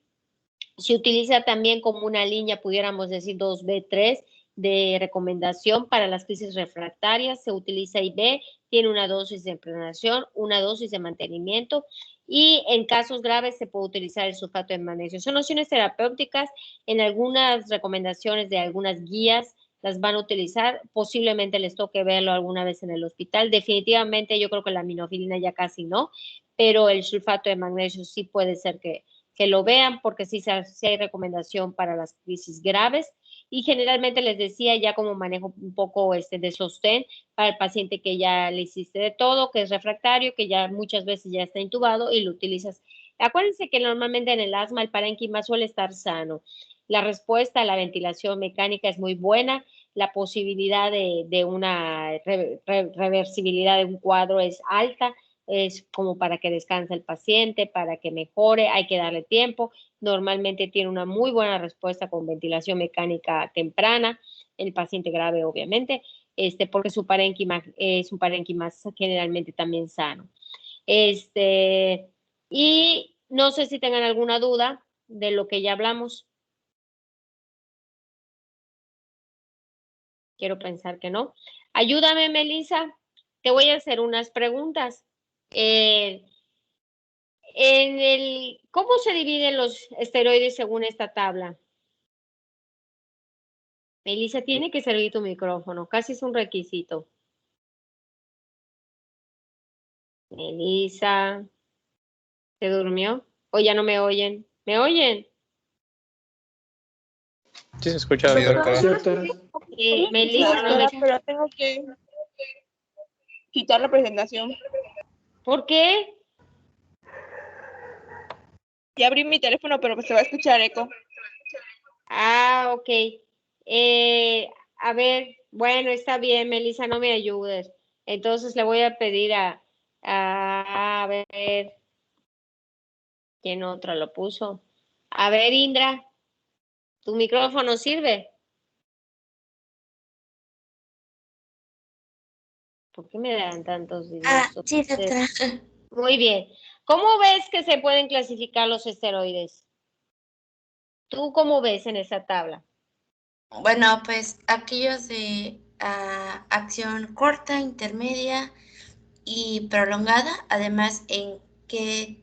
se utiliza también como una línea, pudiéramos decir 2B3 de recomendación para las crisis refractarias. Se utiliza IV, tiene una dosis de prevención, una dosis de mantenimiento y en casos graves se puede utilizar el sulfato de magnesio. Son opciones terapéuticas, en algunas recomendaciones de algunas guías las van a utilizar, posiblemente les toque verlo alguna vez en el hospital. Definitivamente yo creo que la minofilina ya casi no, pero el sulfato de magnesio sí puede ser que lo vean, porque sí hay recomendación para las crisis graves. Y generalmente les decía ya como manejo un poco de sostén para el paciente que ya le hiciste de todo, que es refractario, que ya muchas veces ya está intubado y lo utilizas. Acuérdense que normalmente en el asma el parénquima suele estar sano. La respuesta a la ventilación mecánica es muy buena. La posibilidad de una reversibilidad de un cuadro es alta. Es como para que descanse el paciente, para que mejore, hay que darle tiempo. Normalmente tiene una muy buena respuesta con ventilación mecánica temprana, el paciente grave obviamente, porque su parénquima es un parénquima generalmente también sano. Y no sé si tengan alguna duda de lo que ya hablamos. Quiero pensar que no. Ayúdame, Melissa, te voy a hacer unas preguntas. ¿Cómo se dividen los esteroides según esta tabla? Melissa, tiene que servir tu micrófono, casi es un requisito. Melissa, ¿se durmió? ¿O ya no me oyen? ¿Me oyen? Sí, se escucha. Sí, doctora. Melissa, no me... Pero tengo que quitar la presentación. ¿Por qué? Ya abrí mi teléfono, pero se va a escuchar eco. Ah, ok. A ver, bueno, está bien, Melissa, no me ayudes. Entonces le voy a pedir a ver, ¿quién otra lo puso? A ver, Indra, ¿tu micrófono sirve? ¿Por qué me dan tantos videos? Sí, doctora. Muy bien. ¿Cómo ves que se pueden clasificar los esteroides? ¿Tú cómo ves en esa tabla? Bueno, pues aquellos de acción corta, intermedia y prolongada, además en qué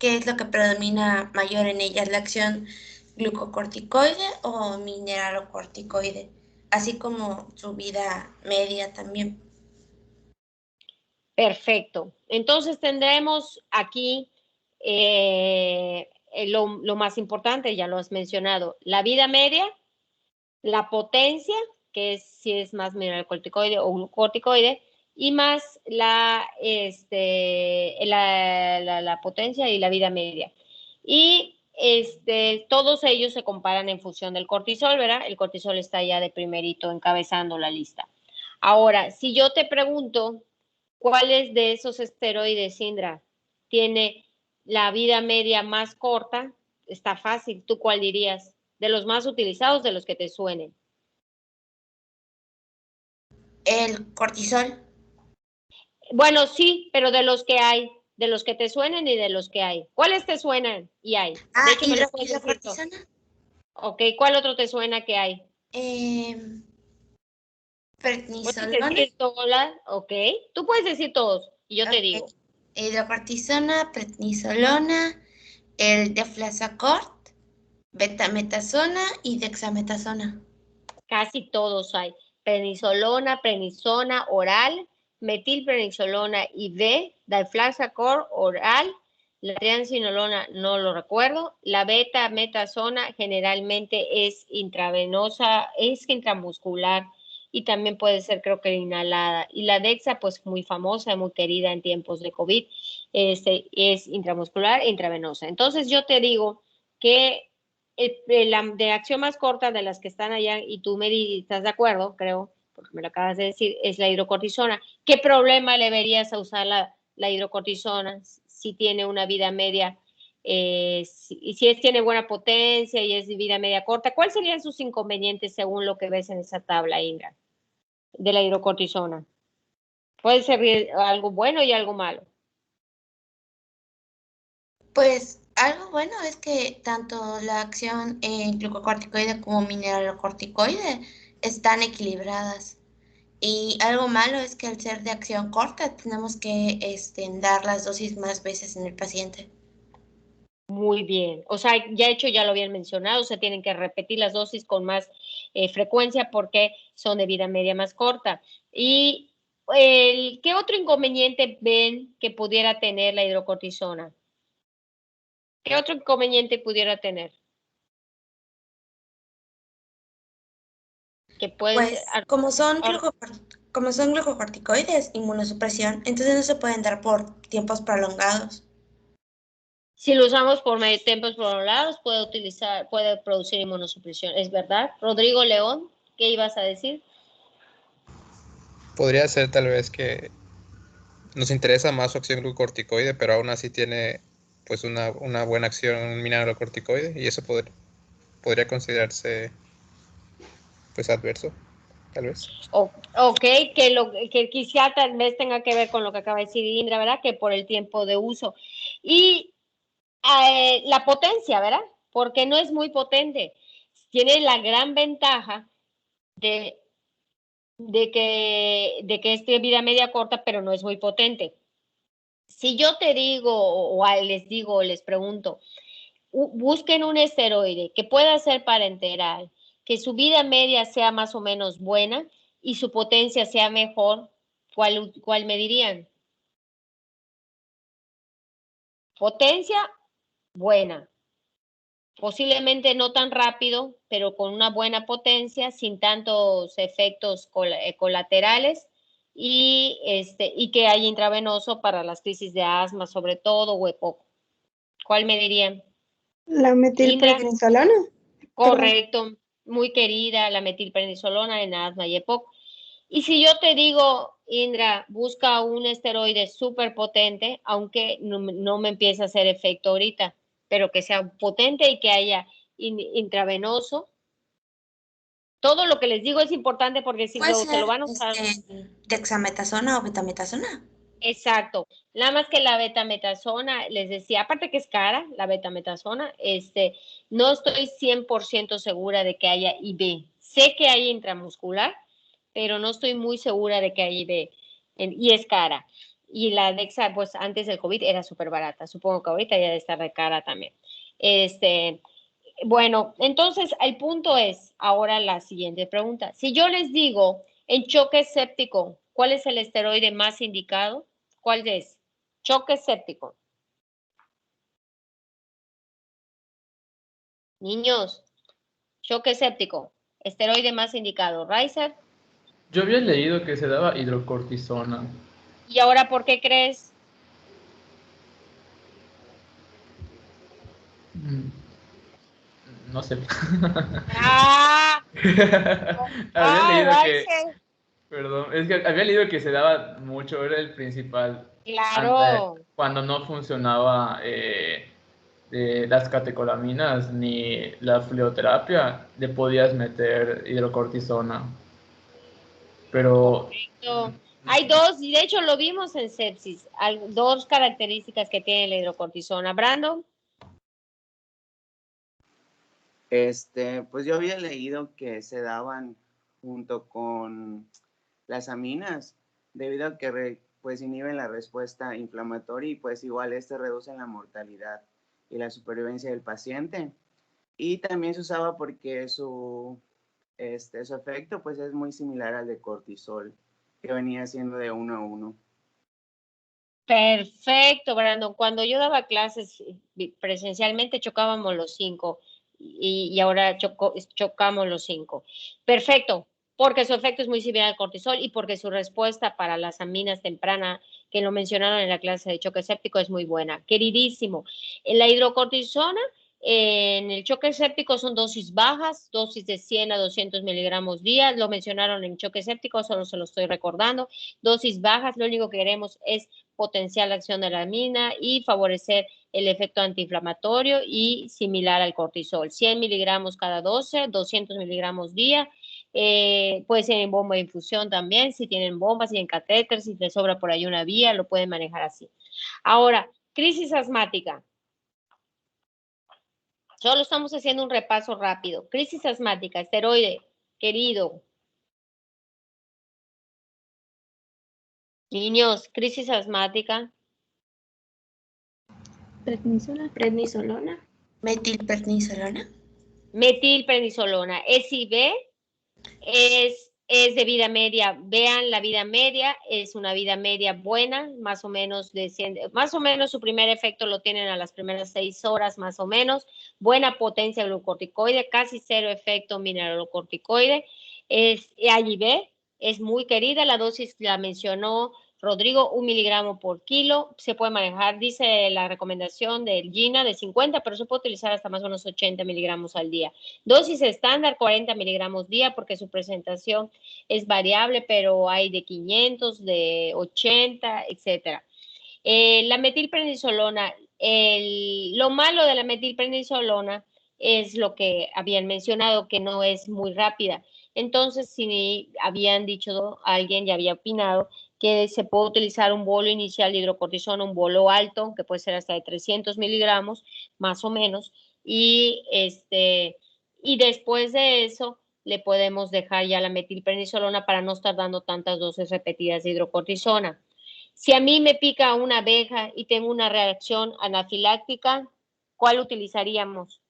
es lo que predomina mayor en ellas, la acción glucocorticoide o mineralocorticoide, así como su vida media también. Perfecto. Entonces tendremos aquí lo más importante, ya lo has mencionado, la vida media, la potencia, que es si es más mineralocorticoide o glucocorticoide, y más la potencia y la vida media. Y todos ellos se comparan en función del cortisol, ¿verdad? El cortisol está ya de primerito encabezando la lista. Ahora, si yo te pregunto, ¿cuáles de esos esteroides, Indra, tiene la vida media más corta? Está fácil. ¿Tú cuál dirías? De los más utilizados, de los que te suenen. El cortisol. Bueno, sí, pero de los que hay, de los que te suenan y de los que hay. ¿Cuáles te suenan y hay? Ah, De hecho, me lo puedes decir todo. hidrocortisona. Ok, ¿cuál otro te suena que hay? Puedes Prednisolona. decir todas, ok. Tú puedes decir todos y yo te Ok. digo. Hidrocortisona, prednisolona, el deflazacort, betametasona y dexametasona. Casi todos hay. Prednisolona, prednisona oral, metilprednisolona IV, diflazacort oral, la triamcinolona no lo recuerdo, la betametasona generalmente es intravenosa, es intramuscular y también puede ser creo que inhalada. Y la dexa pues muy famosa, muy querida en tiempos de COVID, es intramuscular e intravenosa. Entonces yo te digo que de acción más corta de las que están allá, y tú me estás de acuerdo, creo, porque me lo acabas de decir, es la hidrocortisona. ¿Qué problema le verías a usar la hidrocortisona si tiene una vida media, si tiene buena potencia y es de vida media corta? ¿Cuáles serían sus inconvenientes según lo que ves en esa tabla, Indra, de la hidrocortisona? Puede ser algo bueno y algo malo. Pues algo bueno es que tanto la acción glucocorticoide como mineralocorticoide están equilibradas. Y algo malo es que al ser de acción corta tenemos que dar las dosis más veces en el paciente. Muy bien. O sea, ya lo habían mencionado, o sea, tienen que repetir las dosis con más frecuencia porque son de vida media más corta. ¿Y qué otro inconveniente ven que pudiera tener la hidrocortisona? ¿Qué otro inconveniente pudiera tener? Que puede ser... Pues como son glucocorticoides, inmunosupresión, entonces no se pueden dar por tiempos prolongados. Si lo usamos por tiempos prolongados, puede producir inmunosupresión. ¿Es verdad? Rodrigo León, ¿qué ibas a decir? Podría ser tal vez que nos interesa más su acción glucocorticoide, pero aún así tiene pues una buena acción un mineralocorticoide y eso podría considerarse pues adverso, tal vez. Ok, que quizá tal vez tenga que ver con lo que acaba de decir Indra, ¿verdad? Que por el tiempo de uso. Y la potencia, ¿verdad? Porque no es muy potente. Tiene la gran ventaja de que es de vida media corta, pero no es muy potente. Si yo te digo, les pregunto, busquen un esteroide que pueda ser parenteral, que su vida media sea más o menos buena y su potencia sea mejor, ¿cuál me dirían? Potencia buena. Posiblemente no tan rápido, pero con una buena potencia, sin tantos efectos colaterales y que haya intravenoso para las crisis de asma, sobre todo, o EPOC. ¿Cuál me dirían? La metilprednisolona. Correcto, muy querida, la metilprednisolona en asma y EPOC. Y si yo te digo, Indra, busca un esteroide súper potente, aunque no me empiece a hacer efecto ahorita, pero que sea potente y que haya intravenoso. Todo lo que les digo es importante porque si Puede se lo ser van a usar. dexametasona o betametasona. Exacto. Nada más que la betametasona, les decía, aparte que es cara, la betametasona, no estoy 100% segura de que haya IV. Sé que hay intramuscular, pero no estoy muy segura de que hay IV. Y es cara. Y la Dexa, pues antes del COVID era súper barata. Supongo que ahorita ya debe estar de cara también. Bueno, entonces el punto es ahora la siguiente pregunta. Si yo les digo en choque séptico, ¿cuál es el esteroide más indicado? ¿Cuál es? Choque séptico. Niños, choque séptico. Esteroide más indicado. Riser. Yo había leído que se daba hidrocortisona. ¿Y ahora por qué crees? No sé. ¡Ah! Había leído Riser. Perdón, es que había leído que se daba mucho, era el principal. Claro. Cuando no funcionaba las catecolaminas ni la fluoterapia, le podías meter hidrocortisona. Pero Hay dos, de hecho lo vimos en sepsis, hay dos características que tiene la hidrocortisona. Brandon. Pues yo había leído que se daban junto con las aminas, debido a que pues inhiben la respuesta inflamatoria y pues igual reducen la mortalidad y la supervivencia del paciente. Y también se usaba porque su efecto pues es muy similar al de cortisol, que venía siendo de 1 a 1. Perfecto, Brandon. Cuando yo daba clases presencialmente chocábamos los 5 y ahora chocamos los 5. Perfecto, porque su efecto es muy similar al cortisol y porque su respuesta para las aminas temprana, que lo mencionaron en la clase de choque séptico, es muy buena. Queridísimo, la hidrocortisona en el choque séptico son dosis bajas, dosis de 100 a 200 miligramos día, lo mencionaron en choque séptico, solo se lo estoy recordando, dosis bajas, lo único que queremos es potenciar la acción de la amina y favorecer el efecto antiinflamatorio y similar al cortisol. 100 miligramos cada 12, 200 miligramos día, puede ser en bomba de infusión también, si tienen bombas, si tienen catéter, si les sobra por ahí una vía, lo pueden manejar así. Ahora, crisis asmática. Solo estamos haciendo un repaso rápido. Crisis asmática, esteroide, querido. Niños, crisis asmática. Prednisolona. Metilprednisolona. Metilprednisolona. SIB es de vida media. Vean la vida media, es una vida media buena, más o menos su primer efecto lo tienen a las primeras 6 horas más o menos. Buena potencia glucocorticoide, casi cero efecto mineralocorticoide. AIB es muy querida, la dosis la mencionó Rodrigo, 1 miligramo por kilo, se puede manejar, dice la recomendación del GINA de 50, pero se puede utilizar hasta más o menos 80 miligramos al día. Dosis estándar, 40 miligramos día, porque su presentación es variable, pero hay de 500, de 80, etcétera. La metilprednisolona, lo malo de la metilprednisolona es lo que habían mencionado, que no es muy rápida. Entonces, si habían dicho, alguien ya había opinado, que se puede utilizar un bolo inicial de hidrocortisona, un bolo alto, que puede ser hasta de 300 miligramos, más o menos, y después de eso le podemos dejar ya la metilprednisolona para no estar dando tantas dosis repetidas de hidrocortisona. Si a mí me pica una abeja y tengo una reacción anafiláctica, ¿cuál utilizaríamos?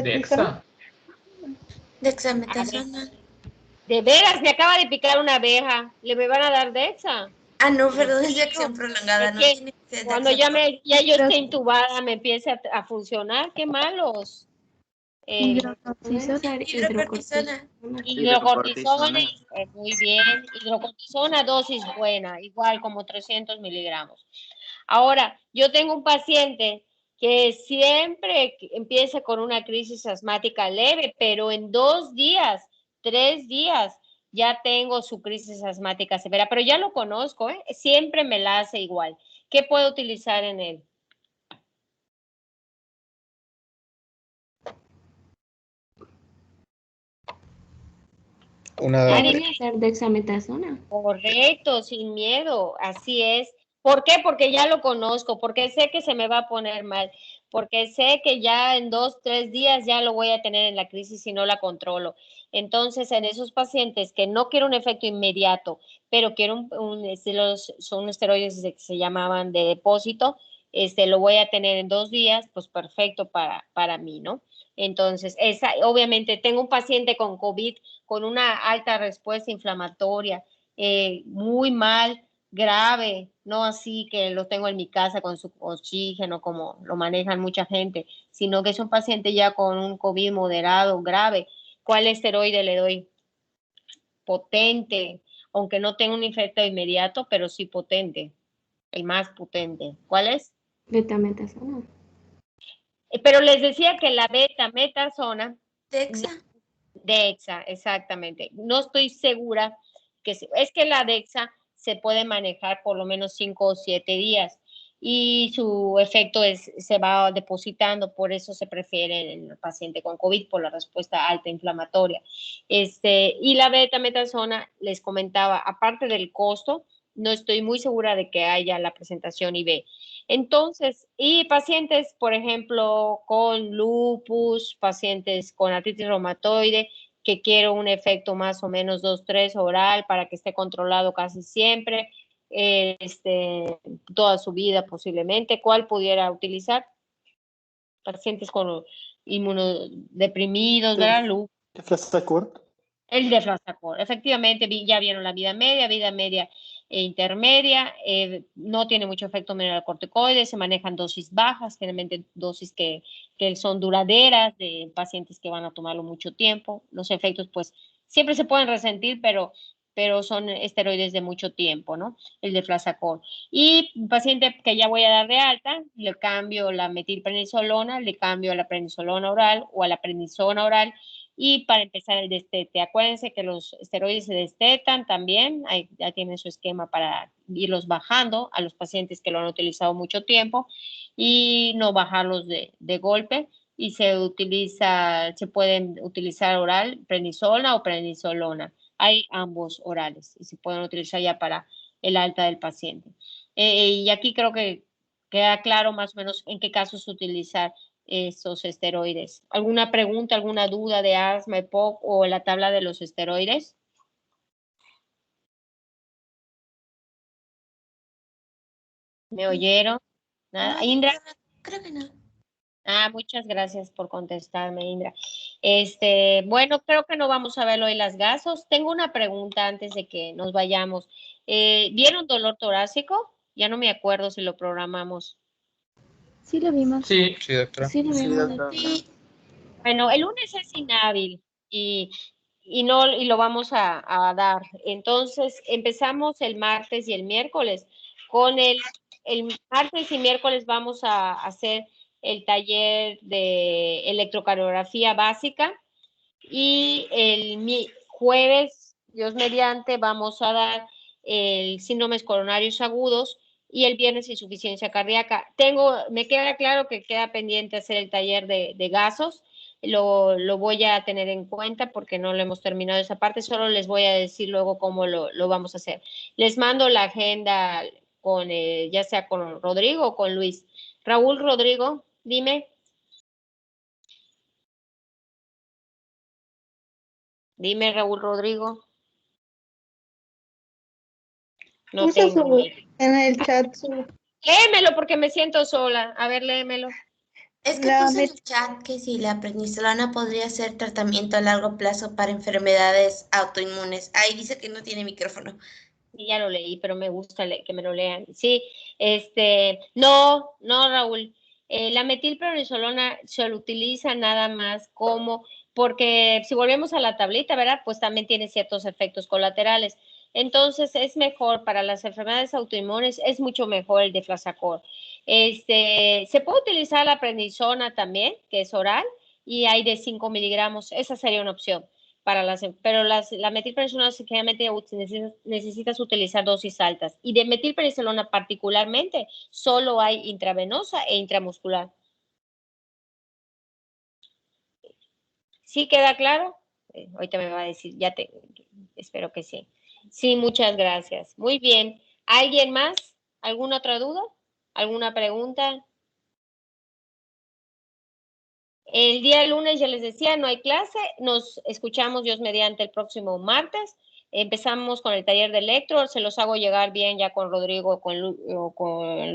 Dexa. Dexametasona. De veras, me acaba de picar una abeja. ¿Le me van a dar Dexa? Ah, no, perdón, es de acción prolongada. No tiene que ser de cuando acción ya yo esté intubada, me empiece a funcionar. ¡Qué malos! Hidrocortisona. Hidrocortisona, muy bien. Hidrocortisona, dosis buena, igual como 300 miligramos. Ahora, yo tengo un paciente que siempre empieza con una crisis asmática leve, pero en 2 días, 3 días, ya tengo su crisis asmática severa, pero ya lo conozco, siempre me la hace igual. ¿Qué puedo utilizar en él? Podría ser dexametasona. Correcto, sin miedo, así es. ¿Por qué? Porque ya lo conozco, porque sé que se me va a poner mal, porque sé que ya en 2, 3 días ya lo voy a tener en la crisis si no la controlo. Entonces, en esos pacientes que no quiero un efecto inmediato, pero quiero son esteroides que se llamaban de depósito, lo voy a tener en 2 días, pues perfecto para mí, ¿no? Entonces, obviamente, tengo un paciente con COVID con una alta respuesta inflamatoria, muy mal, grave, no así que lo tengo en mi casa con su oxígeno como lo manejan mucha gente, sino que es un paciente ya con un COVID moderado, grave. ¿Cuál esteroide le doy? Potente, aunque no tenga un efecto inmediato, pero sí potente, el más potente. ¿Cuál es? Betametasona. Pero les decía que la betametasona. Dexa. Dexa, exactamente. No estoy segura es que la Dexa se puede manejar por lo menos 5 o 7 días. y su efecto se va depositando, por eso se prefiere en el paciente con COVID por la respuesta alta inflamatoria. Y la betametasona, les comentaba, aparte del costo, no estoy muy segura de que haya la presentación IB. Entonces, y pacientes, por ejemplo, con lupus, pacientes con artritis reumatoide, que quiero un efecto más o menos 2-3 oral para que esté controlado casi siempre, toda su vida posiblemente. ¿Cuál pudiera utilizar? Pacientes con inmunodeprimidos, ¿verdad? Deflazacort. El deflazacort, efectivamente, ya vieron la vida media e intermedia, no tiene mucho efecto mineralocorticoide, se manejan dosis bajas, generalmente dosis que son duraderas, de pacientes que van a tomarlo mucho tiempo. Los efectos, pues, siempre se pueden resentir, pero son esteroides de mucho tiempo, ¿no? El deflazacort. Y un paciente que ya voy a dar de alta, le cambio la metilprednisolona, le cambio a la prednisolona oral o a la prednisona oral. Y para empezar el destete, acuérdense que los esteroides se destetan también, ya tienen su esquema para irlos bajando a los pacientes que lo han utilizado mucho tiempo y no bajarlos de golpe. Y se pueden utilizar oral, prednisona o prednisolona. Hay ambos orales y se pueden utilizar ya para el alta del paciente. Y aquí creo que queda claro más o menos en qué casos utilizar esos esteroides. ¿Alguna pregunta, alguna duda de asma, EPOC o la tabla de los esteroides? ¿Me oyeron? ¿Nada? No, ¿Indra? creo que no. Muchas gracias por contestarme, Indra. Bueno, creo que no vamos a ver hoy las gasos. Tengo una pregunta antes de que nos vayamos. ¿Vieron dolor torácico? Ya no me acuerdo si lo programamos. Sí, lo vimos. Sí, doctora. Sí, lo vimos. Sí. Bueno, el lunes es inhábil y lo vamos a dar. Entonces, empezamos el martes y el miércoles. Con el martes y miércoles vamos a hacer el taller de electrocardiografía básica y el jueves, Dios mediante, vamos a dar el síndromes coronarios agudos y el viernes insuficiencia cardíaca. Me queda claro que queda pendiente hacer el taller de gasos. Lo voy a tener en cuenta porque no lo hemos terminado esa parte, solo les voy a decir luego cómo lo vamos a hacer. Les mando la agenda con ya sea con Rodrigo o con Luis. Raúl, Rodrigo, dime. Dime, Raúl, Rodrigo. No Puso tengo. en el chat su... Léemelo porque me siento sola. A ver, léemelo. Es que puse en el chat que si la prednisolona podría ser tratamiento a largo plazo para enfermedades autoinmunes. Ahí dice que no tiene micrófono. Sí, ya lo leí, pero me gusta que me lo lean. Sí, no, Raúl. La metilprednisolona se lo utiliza nada más porque si volvemos a la tablita, ¿verdad? Pues también tiene ciertos efectos colaterales. Entonces, es mejor para las enfermedades autoinmunes, es mucho mejor el deflazacort. Se puede utilizar la prednisona también, que es oral, y hay de 5 miligramos. Esa sería una opción. Pero la metilprednisolona generalmente necesitas utilizar dosis altas. Y de metilprednisolona particularmente, solo hay intravenosa e intramuscular. ¿Sí queda claro? Ahorita me va a decir, espero que sí. Sí, muchas gracias. Muy bien. ¿Alguien más? ¿Alguna otra duda? ¿Alguna pregunta? El día lunes, ya les decía, no hay clase. Nos escuchamos Dios mediante el próximo martes. Empezamos con el taller de electro. Se los hago llegar bien ya con Rodrigo o con Luis.